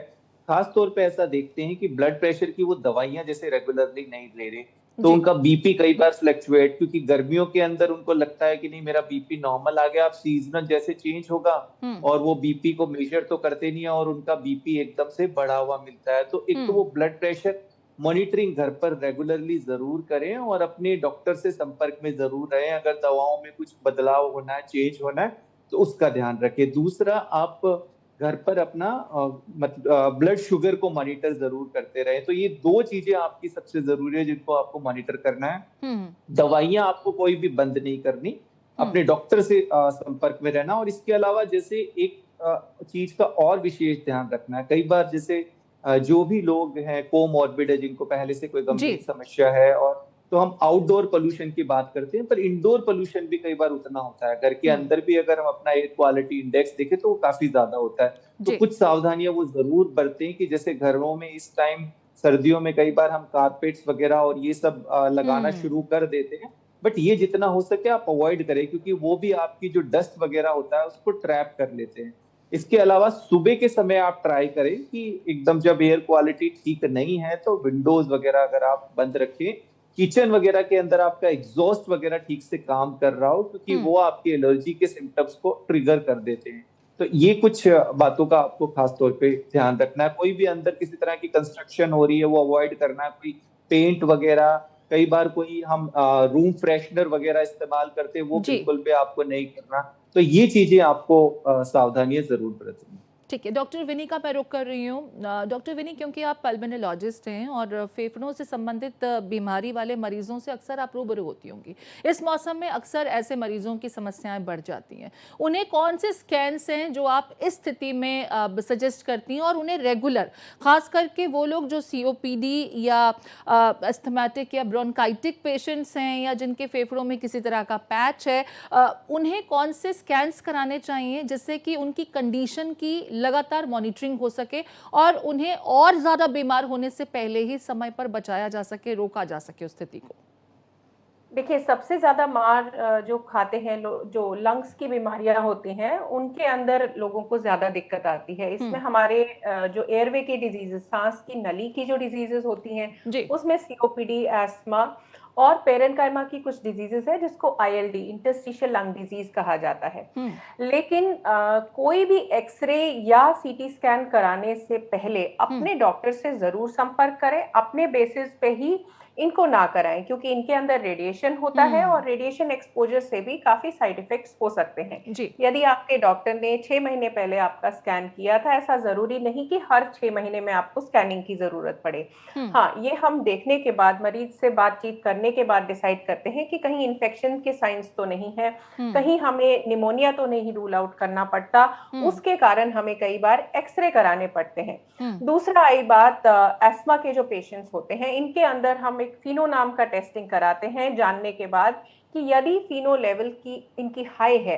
खास तौर पे ऐसा देखते हैं कि ब्लड प्रेशर की वो दवाइयां जैसे रेगुलरली नहीं ले रहे, तो जी। उनका बीपी कई बार फ्लक्चुएट, क्योंकि गर्मियों के अंदर उनको लगता है कि नहीं मेरा बीपी नॉर्मल आ गया, अब सीजनल जैसे चेंज होगा और वो बीपी को मेजर तो करते नहीं है और उनका बीपी एकदम से बढ़ा हुआ मिलता है। तो एक तो वो ब्लड प्रेशर मॉनिटरिंग घर पर रेगुलरली जरूर करें और अपने डॉक्टर से संपर्क में जरूर रहें। अगर दवाओं में कुछ बदलाव होना है, चेंज होना है, तो उसका ध्यान रखें। दूसरा, आप घर पर अपना ब्लड शुगर को मॉनिटर जरूर करते रहे। तो ये दो चीजें आपकी सबसे जरूरी है जिनको आपको मॉनिटर करना है। दवाइयां आपको कोई भी बंद नहीं करनी, अपने डॉक्टर से संपर्क में रहना। और इसके अलावा जैसे एक चीज का और विशेष ध्यान रखना है, कई बार जैसे जो भी लोग हैं कोमॉर्बिड है, जिनको पहले से कोई गंभीर समस्या है, और तो हम आउटडोर पोल्यूशन की बात करते हैं, पर इंडोर पोल्यूशन भी कई बार उतना होता है। घर के अंदर भी अगर हम अपना एयर क्वालिटी इंडेक्स देखें तो वो काफी ज्यादा होता है। तो कुछ सावधानियां वो जरूर बरतें कि जैसे घरों में इस टाइम सर्दियों में कई बार हम कारपेट्स वगैरह और ये सब लगाना शुरू कर देते हैं, बट ये जितना हो सके आप अवॉइड करें, क्योंकि वो भी आपकी जो डस्ट वगैरह होता है उसको ट्रैप कर लेते हैं। इसके अलावा सुबह के समय आप ट्राई करें कि एकदम जब एयर क्वालिटी ठीक नहीं है तो विंडोज वगैरह अगर आप बंद रखें, किचन वगैरह के अंदर आपका एग्जॉस्ट वगैरह ठीक से काम कर रहा हो, क्योंकि वो आपकी एलर्जी के सिम्टम्स को ट्रिगर कर देते हैं। तो ये कुछ बातों का आपको खास तौर पे ध्यान रखना है। कोई भी अंदर किसी तरह की कंस्ट्रक्शन हो रही है वो अवॉइड करना है। कोई पेंट वगैरह, कई बार कोई हम रूम फ्रेशनर वगैरह इस्तेमाल करते हैं, वो बिल्कुल भी आपको नहीं करना। तो ये चीजें आपको सावधानियां जरूर बरतनी। ठीक है, डॉक्टर विनी का मैं रुख कर रही हूँ। डॉक्टर विनी, क्योंकि आप पल्मोनोलॉजिस्ट हैं और फेफड़ों से संबंधित बीमारी वाले मरीजों से अक्सर आप रूबरू होती होंगी। इस मौसम में अक्सर ऐसे मरीजों की समस्याएं बढ़ जाती हैं। उन्हें कौन से स्कैन्स हैं जो आप इस स्थिति में सजेस्ट करती हैं, और उन्हें रेगुलर, खास करके वो लोग जो COPD या अस्थमैटिक या ब्रोंकाइटिक पेशेंट्स हैं या जिनके फेफड़ों में किसी तरह का पैच है, उन्हें कौन से स्कैन्स कराने चाहिए जिससे कि उनकी कंडीशन की लगातार मॉनिटरिंग हो सके और उन्हें और ज्यादा बीमार होने से पहले ही समय पर बचाया जा सके, रोका जा सके उस स्थिति को? देखिए, सबसे ज्यादा मार जो खाते हैं जो लंग्स की बीमारियां होती हैं, उनके अंदर लोगों को ज्यादा दिक्कत आती है। इसमें हमारे जो एयरवे के डिजीजेस, सांस की नली की जो डिजीजेस होती हैं, उसमें COPD, एस्थमा और पेरेनकाइमा की कुछ डिजीजेस है जिसको ILD, इंटरस्टिशियल लंग डिजीज कहा जाता है। लेकिन कोई भी एक्सरे या CT स्कैन कराने से पहले अपने डॉक्टर से जरूर संपर्क करें। अपने बेसिस पे ही इनको ना कराएं, क्योंकि इनके अंदर रेडिएशन होता है और रेडिएशन एक्सपोजर से भी काफी साइड इफेक्ट्स हो सकते हैं। यदि आपके डॉक्टर ने 6 महीने पहले आपका स्कैन किया था, ऐसा जरूरी नहीं कि हर 6 महीने में आपको स्कैनिंग की जरूरत पड़े। हाँ, ये हम देखने के बाद, मरीज से बातचीत करने के बाद डिसाइड करते हैं कि कहीं इन्फेक्शन के साइंस तो नहीं है, कहीं हमें निमोनिया तो नहीं रूल आउट करना पड़ता। उसके कारण हमें कई बार एक्सरे कराने पड़ते हैं। दूसरा आई बात, एस्मा के जो पेशेंट्स होते हैं, इनके अंदर हम एक फिनो नाम का टेस्टिंग कराते हैं, जानने के बाद कि यदि फिनो लेवल की इनकी हाई है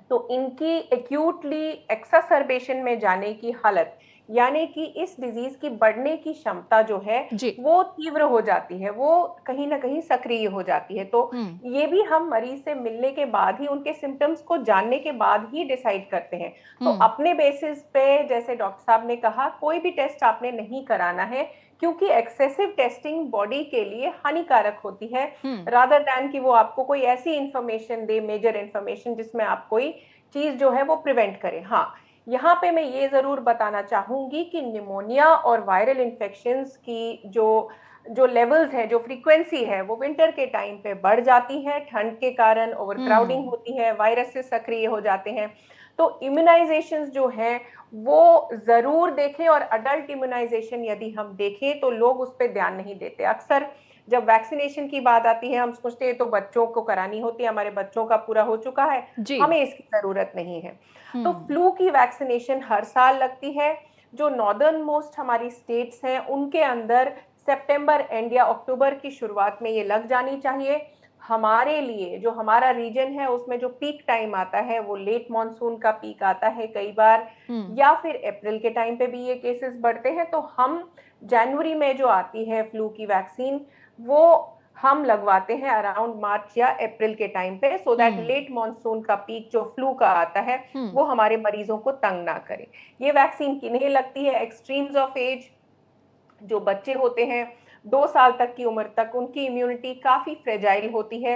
तो इनकी एक्यूटली एक्सासर्बेशन में जाने की हालत, यानी कि इस डिजीज की बढ़ने की क्षमता जो है वो तीव्र हो जाती है, वो कहीं ना कहीं सक्रिय हो जाती है। तो ये भी हम मरीज से मिलने के बाद ही, उनके सिम्टम्स को जानने के बाद ही डिसाइड करते हैं। तो अपने बेसिस पे, जैसे डॉक्टर साहब ने कहा, कोई भी टेस्ट आपने नहीं कराना है, क्योंकि एक्सेसिव टेस्टिंग बॉडी के लिए हानिकारक होती है, रादर दैन कि वो आपको कोई ऐसी इंफॉर्मेशन दे, मेजर इंफॉर्मेशन, जिसमें आप कोई चीज जो है वो प्रिवेंट करे। हाँ, यहाँ पे मैं ये जरूर बताना चाहूंगी कि निमोनिया और वायरल इन्फेक्शंस की जो लेवल्स है, जो फ्रीक्वेंसी है, वो विंटर के टाइम पे बढ़ जाती है। ठंड के कारण ओवरक्राउडिंग होती है, वायरस से सक्रिय हो जाते हैं। तो इम्यूनाइजेशन जो है वो जरूर देखें, और अडल्ट इम्यूनाइजेशन यदि हम देखें तो लोग उस पर ध्यान नहीं देते। अक्सर जब वैक्सीनेशन की बात आती है, हम सोचते हैं तो बच्चों को करानी होती है, हमारे बच्चों का पूरा हो चुका है, हमें इसकी जरूरत नहीं है। तो फ्लू की वैक्सीनेशन हर साल लगती है। जो नॉर्दर्न मोस्ट हमारी स्टेट्स हैं, उनके अंदर सितंबर एंड या अक्टूबर की शुरुआत में ये लग जानी चाहिए। हमारे लिए जो हमारा रीजन है उसमें जो पीक टाइम आता है वो लेट मॉनसून का पीक आता है कई बार, या फिर अप्रैल के टाइम पे भी ये केसेस बढ़ते हैं। तो हम जनवरी में जो आती है फ्लू की वैक्सीन वो हम लगवाते हैं अराउंड मार्च या अप्रैल के टाइम पे, सो दैट लेट मॉनसून का पीक जो फ्लू का आता है वो हमारे मरीजों को तंग ना करे। ये वैक्सीन किन्हें लगती है? एक्सट्रीम्स ऑफ एज, जो बच्चे होते हैं 2 साल तक की उम्र तक, उनकी इम्यूनिटी काफी फ्रेजाइल होती है।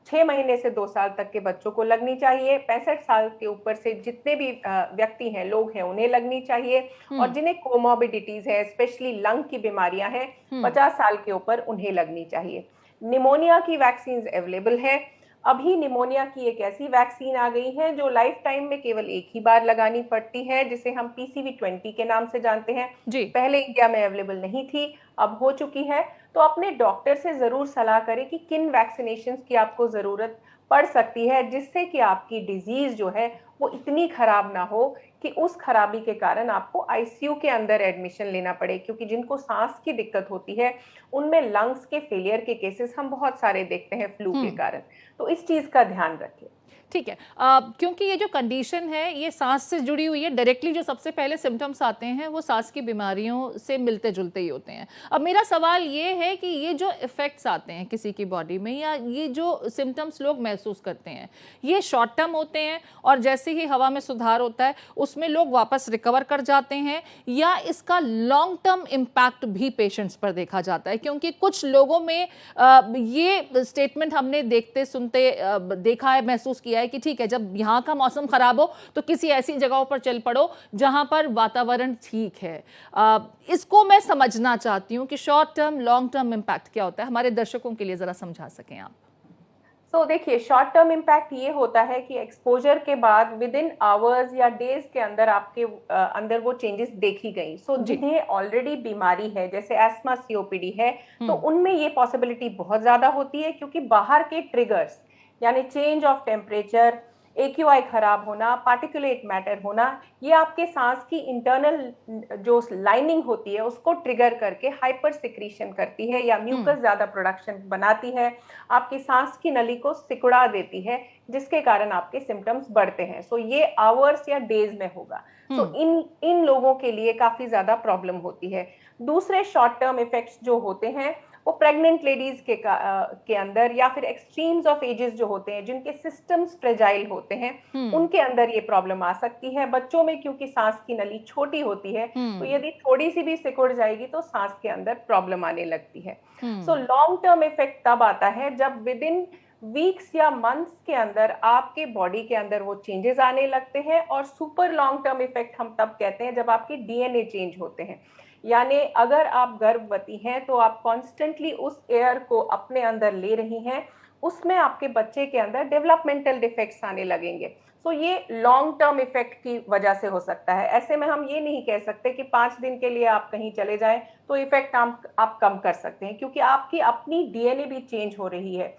6 महीने से 2 साल तक के बच्चों को लगनी चाहिए। 65 साल के ऊपर से जितने भी व्यक्ति हैं, लोग हैं, उन्हें लगनी चाहिए। और जिन्हें कोमोबिडिटीज है, स्पेशली लंग की बीमारियां हैं, 50 साल के ऊपर उन्हें लगनी चाहिए। निमोनिया की वैक्सीन अवेलेबल है। अभी निमोनिया की एक ऐसी वैक्सीन आ गई है जो लाइफ टाइम में केवल एक ही बार लगानी पड़ती है, जिसे हम PCV20 के नाम से जानते हैं। पहले इंडिया में अवेलेबल नहीं थी, अब हो चुकी है। तो अपने डॉक्टर से जरूर सलाह करें कि किन वैक्सीनेशंस की आपको जरूरत पड़ सकती है, जिससे कि आपकी डिजीज जो है वो इतनी खराब ना हो कि उस खराबी के कारण आपको ICU के अंदर एडमिशन लेना पड़े। क्योंकि जिनको सांस की दिक्कत होती है उनमें लंग्स के फेलियर के केसेस हम बहुत सारे देखते हैं फ्लू के कारण। तो इस चीज का ध्यान रखें। ठीक है, क्योंकि ये जो कंडीशन है ये सांस से जुड़ी हुई है, डायरेक्टली जो सबसे पहले सिम्टम्स आते हैं वो सांस की बीमारियों से मिलते जुलते ही होते हैं। अब मेरा सवाल ये है कि ये जो इफ़ेक्ट्स आते हैं किसी की बॉडी में, या ये जो सिम्टम्स लोग महसूस करते हैं, ये शॉर्ट टर्म होते हैं और जैसे ही हवा में सुधार होता है उसमें लोग वापस रिकवर कर जाते हैं, या इसका लॉन्ग टर्म इम्पैक्ट भी पेशेंट्स पर देखा जाता है? क्योंकि कुछ लोगों में ये स्टेटमेंट हमने देखते सुनते देखा है, महसूस किया है कि ठीक है, जब यहाँ का मौसम खराब हो तो किसी ऐसी जगहों पर चल पड़ो जहां पर वातावरण ठीक है। इसको मैं समझना चाहती हूँ कि short term long term impact क्या होता है, हमारे दर्शकों के लिए जरा समझा सकें आप। तो देखिए, शॉर्ट टर्म इम्पैक्ट ये होता है कि एक्सपोजर के बाद विद इन आवर्स या डेज के अंदर आपके अंदर वो चेंजेस देखी गई। सो जिन्हें ऑलरेडी बीमारी है, जैसे एस्मा COPD है, तो उनमें ये पॉसिबिलिटी बहुत ज्यादा होती है, क्योंकि बाहर के ट्रिगर्स यानी चेंज ऑफ टेम्परेचर, AQI खराब होना, पार्टिकुलेट मैटर होना, ये आपके सांस की इंटरनल जो लाइनिंग होती है उसको ट्रिगर करके हाइपर सिक्रीशन करती है या म्यूकस ज्यादा प्रोडक्शन बनाती है, आपकी सांस की नली को सिकुड़ा देती है, जिसके कारण आपके सिम्टम्स बढ़ते हैं। सो ये आवर्स या डेज में होगा। सो इन लोगों के लिए काफी ज्यादा प्रॉब्लम होती है। दूसरे शॉर्ट टर्म इफेक्ट्स जो होते हैं वो प्रेग्नेंट लेडीज के अंदर, या फिर एक्सट्रीम्स ऑफ एजेस जो होते हैं जिनके सिस्टम्स फ्रेजाइल होते हैं, उनके अंदर ये प्रॉब्लम आ सकती है। बच्चों में क्योंकि सांस की नली छोटी होती है, तो यदि थोड़ी सी भी सिकुड़ जाएगी तो सांस के अंदर प्रॉब्लम आने लगती है। सो लॉन्ग टर्म इफेक्ट तब आता है जब विद इन वीक्स या मंथ्स के अंदर आपके बॉडी के अंदर वो चेंजेस आने लगते हैं। और सुपर लॉन्ग टर्म इफेक्ट हम तब कहते हैं जब आपके DNA चेंज होते हैं। यानी अगर आप गर्भवती हैं तो आप कॉन्स्टेंटली उस एयर को अपने अंदर ले रही हैं, उसमें आपके बच्चे के अंदर डेवलपमेंटल डिफेक्ट्स आने लगेंगे। सो ये लॉन्ग टर्म इफेक्ट की वजह से हो सकता है। ऐसे में हम ये नहीं कह सकते कि 5 दिन के लिए आप कहीं चले जाएं तो इफेक्ट आप कम कर सकते हैं, क्योंकि आपकी अपनी DNA भी चेंज हो रही है।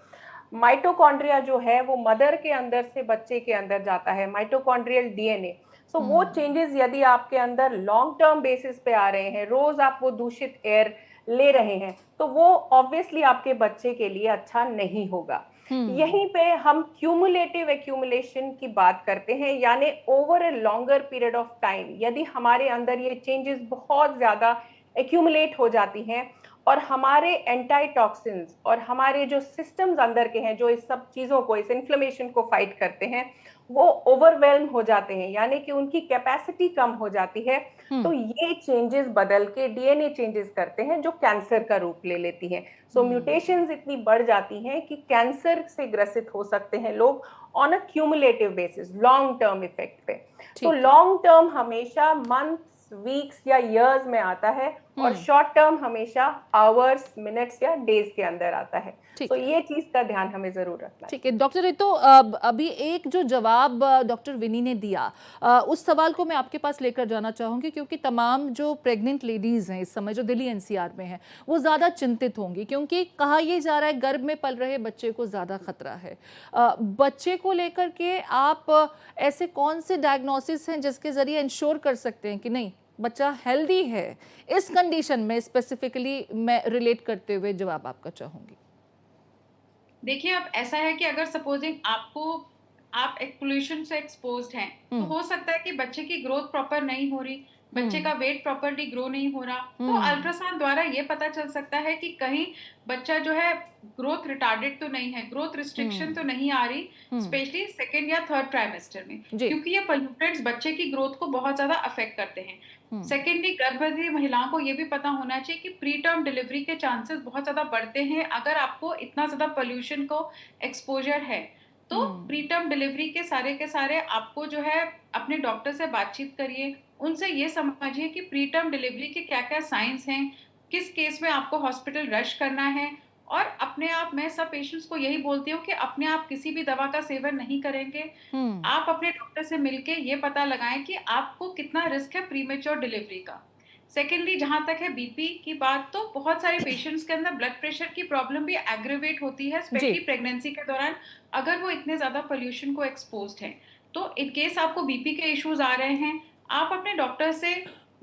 माइटोकॉन्ड्रिया जो है वो मदर के अंदर से बच्चे के अंदर जाता है, माइटोकॉन्ड्रियल DNA। सो वो चेंजेस यदि आपके अंदर लॉन्ग टर्म बेसिस पे आ रहे हैं, रोज आप वो दूषित एयर ले रहे हैं, तो वो ऑब्वियसली आपके बच्चे के लिए अच्छा नहीं होगा। यहीं पे हम क्यूमुलेटिव एक्यूमुलेशन की बात करते हैं, यानी over a longer period of time यदि हमारे अंदर ये चेंजेस बहुत ज्यादा एक्यूमुलेट हो जाती हैं और हमारे एंटाइटॉक्सिन्स और हमारे जो सिस्टम्स अंदर के हैं जो इस सब चीजों को, इस इन्फ्लेमेशन को फाइट करते हैं, वो ओवरवेल्म हो जाते हैं, यानी कि उनकी कैपेसिटी कम हो जाती है, तो ये चेंजेस बदल के DNA चेंजेस करते हैं जो कैंसर का रूप ले लेती हैं। सो म्यूटेशंस इतनी बढ़ जाती हैं कि कैंसर से ग्रसित हो सकते हैं लोग on a cumulative basis, long term effect पे। तो लॉन्ग टर्म हमेशा मंथ्स, वीक्स या इयर्स में आता है और शॉर्ट टर्म हमेशा आवर्स, मिनट्स या डेज के अंदर आता है। तो ये चीज का ध्यान हमें जरूर रखना है। ठीक है डॉक्टर, ये तो अभी एक जो जवाब डॉक्टर विनी ने दिया, उस सवाल को मैं आपके पास लेकर जाना चाहूँगी, क्योंकि तमाम जो प्रेग्नेंट लेडीज़ हैं इस समय जो दिल्ली NCR में हैं वो ज़्यादा चिंतित होंगी, क्योंकि कहा यह जा रहा है गर्भ में पल रहे बच्चे को ज़्यादा खतरा है। बच्चे को लेकर के आप ऐसे कौन से डायग्नोसिस हैं जिसके ज़रिए इंश्योर कर सकते हैं कि नहीं बच्चा हेल्दी है? इस कंडीशन में स्पेसिफिकली मैं रिलेट करते हुए जवाब आपका चाहूँगी। देखिए अब ऐसा है कि अगर सपोजिंग आप एक पोल्यूशन से एक्सपोज्ड हैं, तो हो सकता है कि बच्चे की ग्रोथ प्रॉपर नहीं हो रही, बच्चे का वेट प्रॉपरली ग्रो नहीं हो रहा, तो अल्ट्रासाउंड द्वारा ये पता चल सकता है कि कहीं बच्चा जो है ग्रोथ रिटार्डेड तो नहीं है, ग्रोथ रिस्ट्रिक्शन तो नहीं आ रही, स्पेशली सेकेंड या थर्ड ट्राइमेस्टर में, क्योंकि ये पोल्यूटेंट्स बच्चे की ग्रोथ को बहुत ज्यादा अफेक्ट करते हैं। सेकेंडली गर्भवती महिलाओं को ये भी पता होना चाहिए कि प्री टर्म डिलीवरी के चांसेस बहुत ज्यादा बढ़ते हैं अगर आपको इतना ज्यादा पोल्यूशन को एक्सपोजर है। तो प्री टर्म डिलीवरी के सारे आपको जो है अपने डॉक्टर से बातचीत करिए, उनसे ये समझिए कि प्री टर्म डिलीवरी के क्या क्या साइंस हैं, किस केस में आपको हॉस्पिटल रश करना है, और अपने आप मैं सब पेशेंट्स को यही बोलती हूँ कि अपने आप किसी भी दवा का सेवन नहीं करेंगे। आप अपने डॉक्टर से मिलके ये पता लगाएं कि आपको कितना रिस्क है प्रीमेच्योर डिलीवरी का। सेकेंडली जहां तक है बीपी की बात, तो बहुत सारे पेशेंट्स के अंदर ब्लड प्रेशर की प्रॉब्लम भी एग्रीवेट होती है, स्पेशली प्रेगनेंसी के दौरान अगर वो इतने ज्यादा पोल्यूशन को एक्सपोज्ड हैं। तो इन केस आपको बीपी के इश्यूज आ रहे हैं, आप अपने डॉक्टर से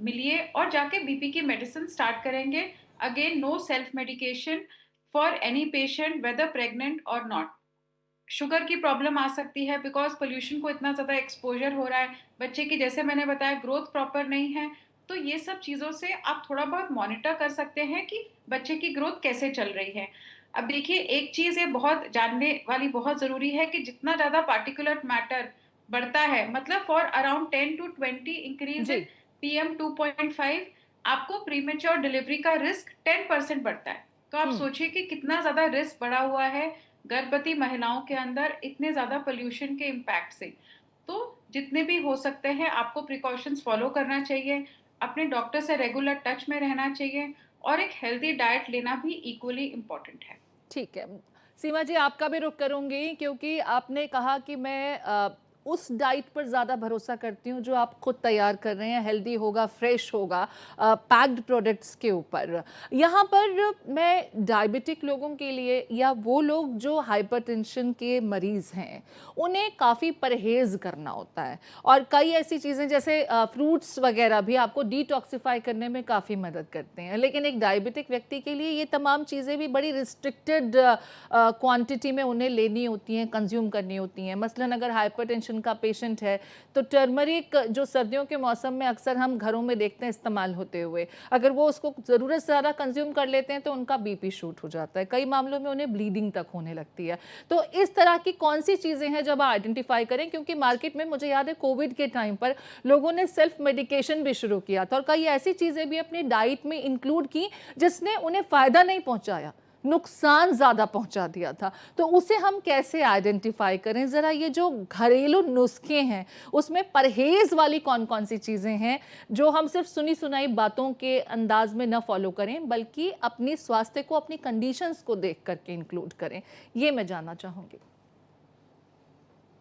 मिलिए और जाके बीपी की मेडिसिन स्टार्ट करेंगे। Again no self medication for any patient whether pregnant और नॉट। शुगर की प्रॉब्लम आ सकती है बिकॉज पोल्यूशन को इतना ज्यादा एक्सपोजर हो रहा है, बच्चे की जैसे मैंने बताया ग्रोथ प्रॉपर नहीं है, तो ये सब चीजों से आप थोड़ा बहुत मॉनिटर कर सकते हैं कि बच्चे की ग्रोथ कैसे चल रही है। अब देखिए एक चीज ये बहुत जानने वाली बहुत जरूरी है कि जितना ज्यादा पार्टिकुलेट मैटर बढ़ता है, मतलब for around 10 to 20 increase in PM 2.5 आपको प्रीमेच्योर डिलीवरी का रिस्क 10% बढ़ता है। तो आप सोचिए कि कितना ज्यादा रिस्क बढ़ा हुआ है गर्भवती महिलाओं के अंदर इतने ज्यादा पोल्यूशन के इम्पैक्ट से। तो जितने भी हो सकते हैं आपको प्रिकॉशंस फॉलो करना चाहिए, अपने डॉक्टर से रेगुलर टच में रहना चाहिए, और एक हेल्दी डाइट लेना भी इक्वली इम्पोर्टेंट है। ठीक है सीमा जी, आपका भी रुख करूंगी क्योंकि आपने कहा कि मैं उस डाइट पर ज़्यादा भरोसा करती हूँ जो आप खुद तैयार कर रहे हैं, हेल्दी होगा, फ्रेश होगा, पैक्ड प्रोडक्ट्स के ऊपर। यहाँ पर मैं डायबिटिक लोगों के लिए या वो लोग जो हाइपरटेंशन के मरीज़ हैं उन्हें काफ़ी परहेज़ करना होता है, और कई ऐसी चीज़ें जैसे फ्रूट्स वगैरह भी आपको डिटॉक्सिफाई करने में काफ़ी मदद करते हैं, लेकिन एक डायबिटिक व्यक्ति के लिए ये तमाम चीज़ें भी बड़ी रिस्ट्रिक्टेड क्वांटिटी में उन्हें लेनी होती हैं, कंज्यूम करनी होती हैं। मसलन अगर हाइपरटेंशन का पेशेंट है तो टर्मरिक जो सर्दियों के मौसम में अक्सर हम घरों में देखते हैं इस्तेमाल होते हुए, अगर वो उसको ज़रूरत से ज़्यादा कंज्यूम कर लेते हैं तो उनका बीपी शूट हो जाता है, कई मामलों में उन्हें ब्लीडिंग तक होने लगती है। तो इस तरह की कौन सी चीज़ें हैं जब आइडेंटिफाई करें, क्योंकि मार्केट में मुझे याद है कोविड के टाइम पर लोगों ने सेल्फ मेडिकेशन भी शुरू किया था और कई ऐसी चीज़ें भी अपनी डाइट में इंक्लूड की जिसने उन्हें फ़ायदा नहीं पहुँचाया, नुकसान ज़्यादा पहुंचा दिया था। तो उसे हम कैसे आइडेंटिफाई करें? ज़रा ये जो घरेलू नुस्खे हैं उसमें परहेज़ वाली कौन कौन सी चीज़ें हैं जो हम सिर्फ सुनी सुनाई बातों के अंदाज में न फॉलो करें बल्कि अपनी स्वास्थ्य को, अपनी कंडीशंस को देख करके इंक्लूड करें, ये मैं जानना चाहूँगी।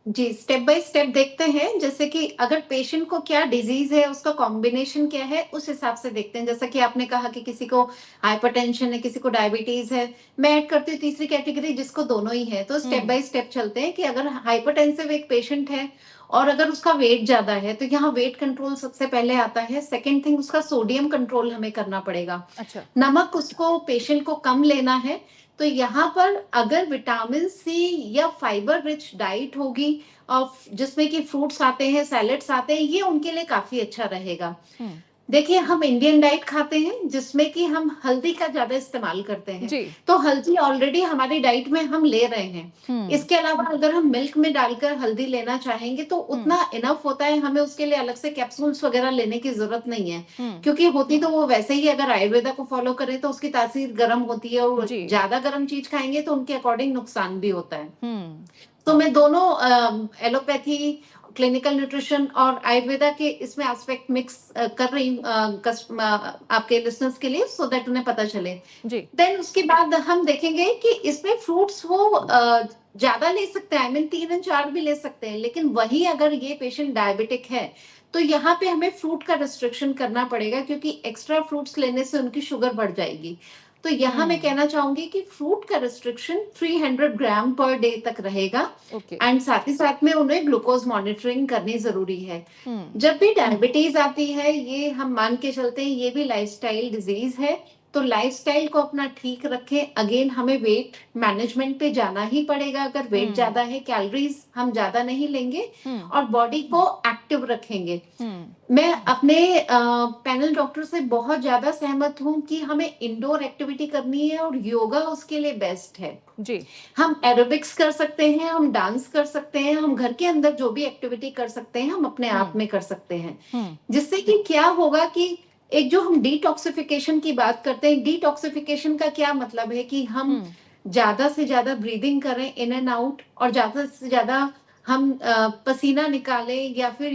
जी, स्टेप बाय स्टेप देखते हैं। जैसे कि अगर पेशेंट को क्या डिजीज है, उसका कॉम्बिनेशन क्या है, उस हिसाब से देखते हैं। जैसा कि आपने कहा कि किसी को हाइपरटेंशन है, किसी को डायबिटीज है, मैं ऐड करती हूँ तीसरी कैटेगरी जिसको दोनों ही है। तो स्टेप बाय स्टेप चलते हैं कि अगर हाइपरटेंसिव एक पेशेंट है और अगर उसका वेट ज्यादा है तो यहाँ वेट कंट्रोल सबसे पहले आता है। सेकेंड थिंग, उसका सोडियम कंट्रोल हमें करना पड़ेगा। अच्छा। नमक उसको पेशेंट को कम लेना है। तो यहाँ पर अगर विटामिन सी या फाइबर रिच डाइट होगी और जिसमें कि फ्रूट्स आते हैं, सैलेड्स आते हैं, ये उनके लिए काफी अच्छा रहेगा। देखिए, हम इंडियन डाइट खाते हैं जिसमें कि हम हल्दी का ज्यादा इस्तेमाल करते हैं, तो हल्दी ऑलरेडी हमारी डाइट में हम ले रहे हैं। इसके अलावा अगर हम मिल्क में डालकर हल्दी लेना चाहेंगे तो उतना इनफ होता है, हमें उसके लिए अलग से कैप्सूल्स वगैरह लेने की जरूरत नहीं है, क्योंकि होती तो वो वैसे ही, अगर आयुर्वेदा को फॉलो करें तो उसकी तासीर गर्म होती है और ज्यादा गर्म चीज खाएंगे तो उनके अकॉर्डिंग नुकसान भी होता है। तो मैं दोनों एलोपैथी, क्लिनिकल न्यूट्रिशन और आयुर्वेदा के इसमें एस्पेक्ट मिक्स कर रही हूँ आपके लिसनर्स के लिए, सो दैट उन्हें पता चले। देन उसके बाद हम देखेंगे कि इसमें फ्रूट्स वो ज्यादा ले सकते हैं, I mean 3 और 4 भी ले सकते हैं, लेकिन वही अगर ये पेशेंट डायबिटिक है तो यहाँ पे हमें फ्रूट का रिस्ट्रिक्शन करना पड़ेगा, क्योंकि एक्स्ट्रा फ्रूट्स लेने से उनकी शुगर बढ़ जाएगी। तो यहाँ मैं कहना चाहूंगी कि फ्रूट का रिस्ट्रिक्शन 300 ग्राम पर डे तक रहेगा। एंड साथ ही साथ में उन्हें ग्लूकोज मॉनिटरिंग करनी जरूरी है। जब भी डायबिटीज आती है, ये हम मान के चलते हैं ये भी लाइफस्टाइल डिजीज है, तो लाइफस्टाइल को अपना ठीक रखें। अगेन हमें वेट मैनेजमेंट पे जाना ही पड़ेगा। अगर वेट ज्यादा है, कैलोरीज हम ज्यादा नहीं लेंगे और बॉडी को एक्टिव रखेंगे। मैं अपने पैनल डॉक्टर से बहुत ज्यादा सहमत हूँ कि हमें इंडोर एक्टिविटी करनी है और योगा उसके लिए बेस्ट है जी। हम एरोबिक्स कर सकते हैं, हम डांस कर सकते हैं, हम घर के अंदर जो भी एक्टिविटी कर सकते हैं हम अपने आप में कर सकते हैं। जिससे कि क्या होगा कि एक जो हम डिटॉक्सिफिकेशन की बात करते हैं, डिटॉक्सिफिकेशन का क्या मतलब है कि हम ज्यादा से ज्यादा ब्रीदिंग करें इन एंड आउट और ज्यादा से ज्यादा हम पसीना निकालें या फिर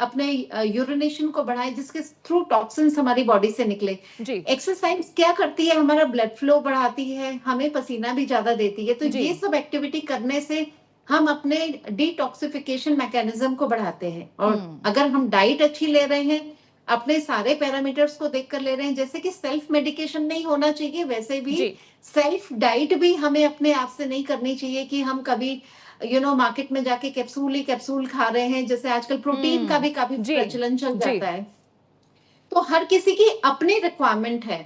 अपने यूरिनेशन को बढ़ाएं जिसके थ्रू टॉक्सिन्स हमारी बॉडी से निकले। एक्सरसाइज क्या करती है, हमारा ब्लड फ्लो बढ़ाती है, हमें पसीना भी ज्यादा देती है। तो ये सब एक्टिविटी करने से हम अपने डिटॉक्सिफिकेशन मैकेनिज्म को बढ़ाते हैं। और अगर हम डाइट अच्छी ले रहे हैं, अपने सारे पैरामीटर्स को देखकर ले रहे हैं, जैसे कि सेल्फ मेडिकेशन नहीं होना चाहिए, वैसे भी सेल्फ डाइट भी हमें अपने आप से नहीं करनी चाहिए कि हम कभी मार्केट में जाके कैप्सूल ही कैप्सूल खा रहे हैं। जैसे आजकल प्रोटीन का भी काफी प्रचलन चल जाता है। तो हर किसी की अपनी रिक्वायरमेंट है।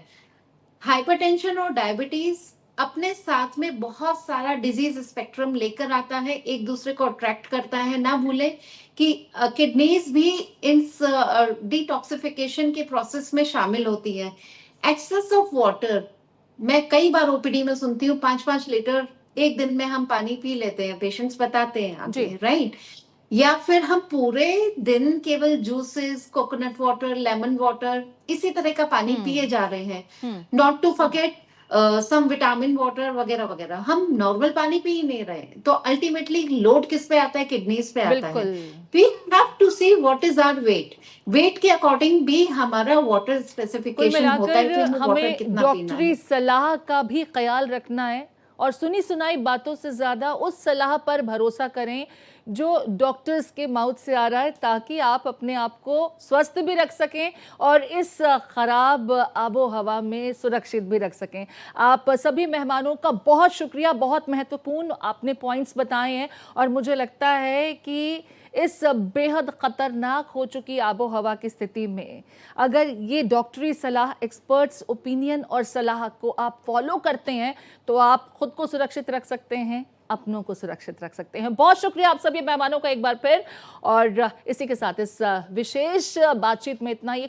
हाइपरटेंशन और डायबिटीज अपने साथ में बहुत सारा डिजीज स्पेक्ट्रम लेकर आता है, एक दूसरे को अट्रैक्ट करता है। ना भूले कि किडनीज भी इस डिटॉक्सिफिकेशन के प्रोसेस में शामिल होती है। एक्सेस ऑफ वाटर, मैं कई बार ओपीडी में सुनती हूँ 5-5 लीटर एक दिन में हम पानी पी लेते हैं, पेशेंट्स बताते हैं आगे, राइट। या फिर हम पूरे दिन केवल juices, coconut water, lemon water, इसी तरह का पानी पिए जा रहे हैं। Not to forget some vitamin water वगैरह वगैरह। हम नॉर्मल पानी पी ही नहीं रहे, तो अल्टीमेटली लोड किस पे आता है, किडनीज पे आता है। We have to see what is our weight. Weight के अकॉर्डिंग भी हमारा वाटर स्पेसिफिकेशन होता है कि हमें डॉक्टरी सलाह का भी ख्याल रखना है और सुनी सुनाई बातों से ज्यादा उस सलाह पर भरोसा करें जो डॉक्टर्स के माउथ से आ रहा है, ताकि आप अपने आप को स्वस्थ भी रख सकें और इस खराब आबो हवा में सुरक्षित भी रख सकें। आप सभी मेहमानों का बहुत शुक्रिया, बहुत महत्वपूर्ण आपने पॉइंट्स बताए हैं और मुझे लगता है कि इस बेहद ख़तरनाक हो चुकी आबो हवा की स्थिति में अगर ये डॉक्टरी सलाह, एक्सपर्ट्स ओपिनियन और सलाह को आप फॉलो करते हैं तो आप खुद को सुरक्षित रख सकते हैं, अपनों को सुरक्षित रख सकते हैं। बहुत शुक्रिया आप सभी मेहमानों का एक बार फिर, और इसी के साथ इस विशेष बातचीत में इतना ही।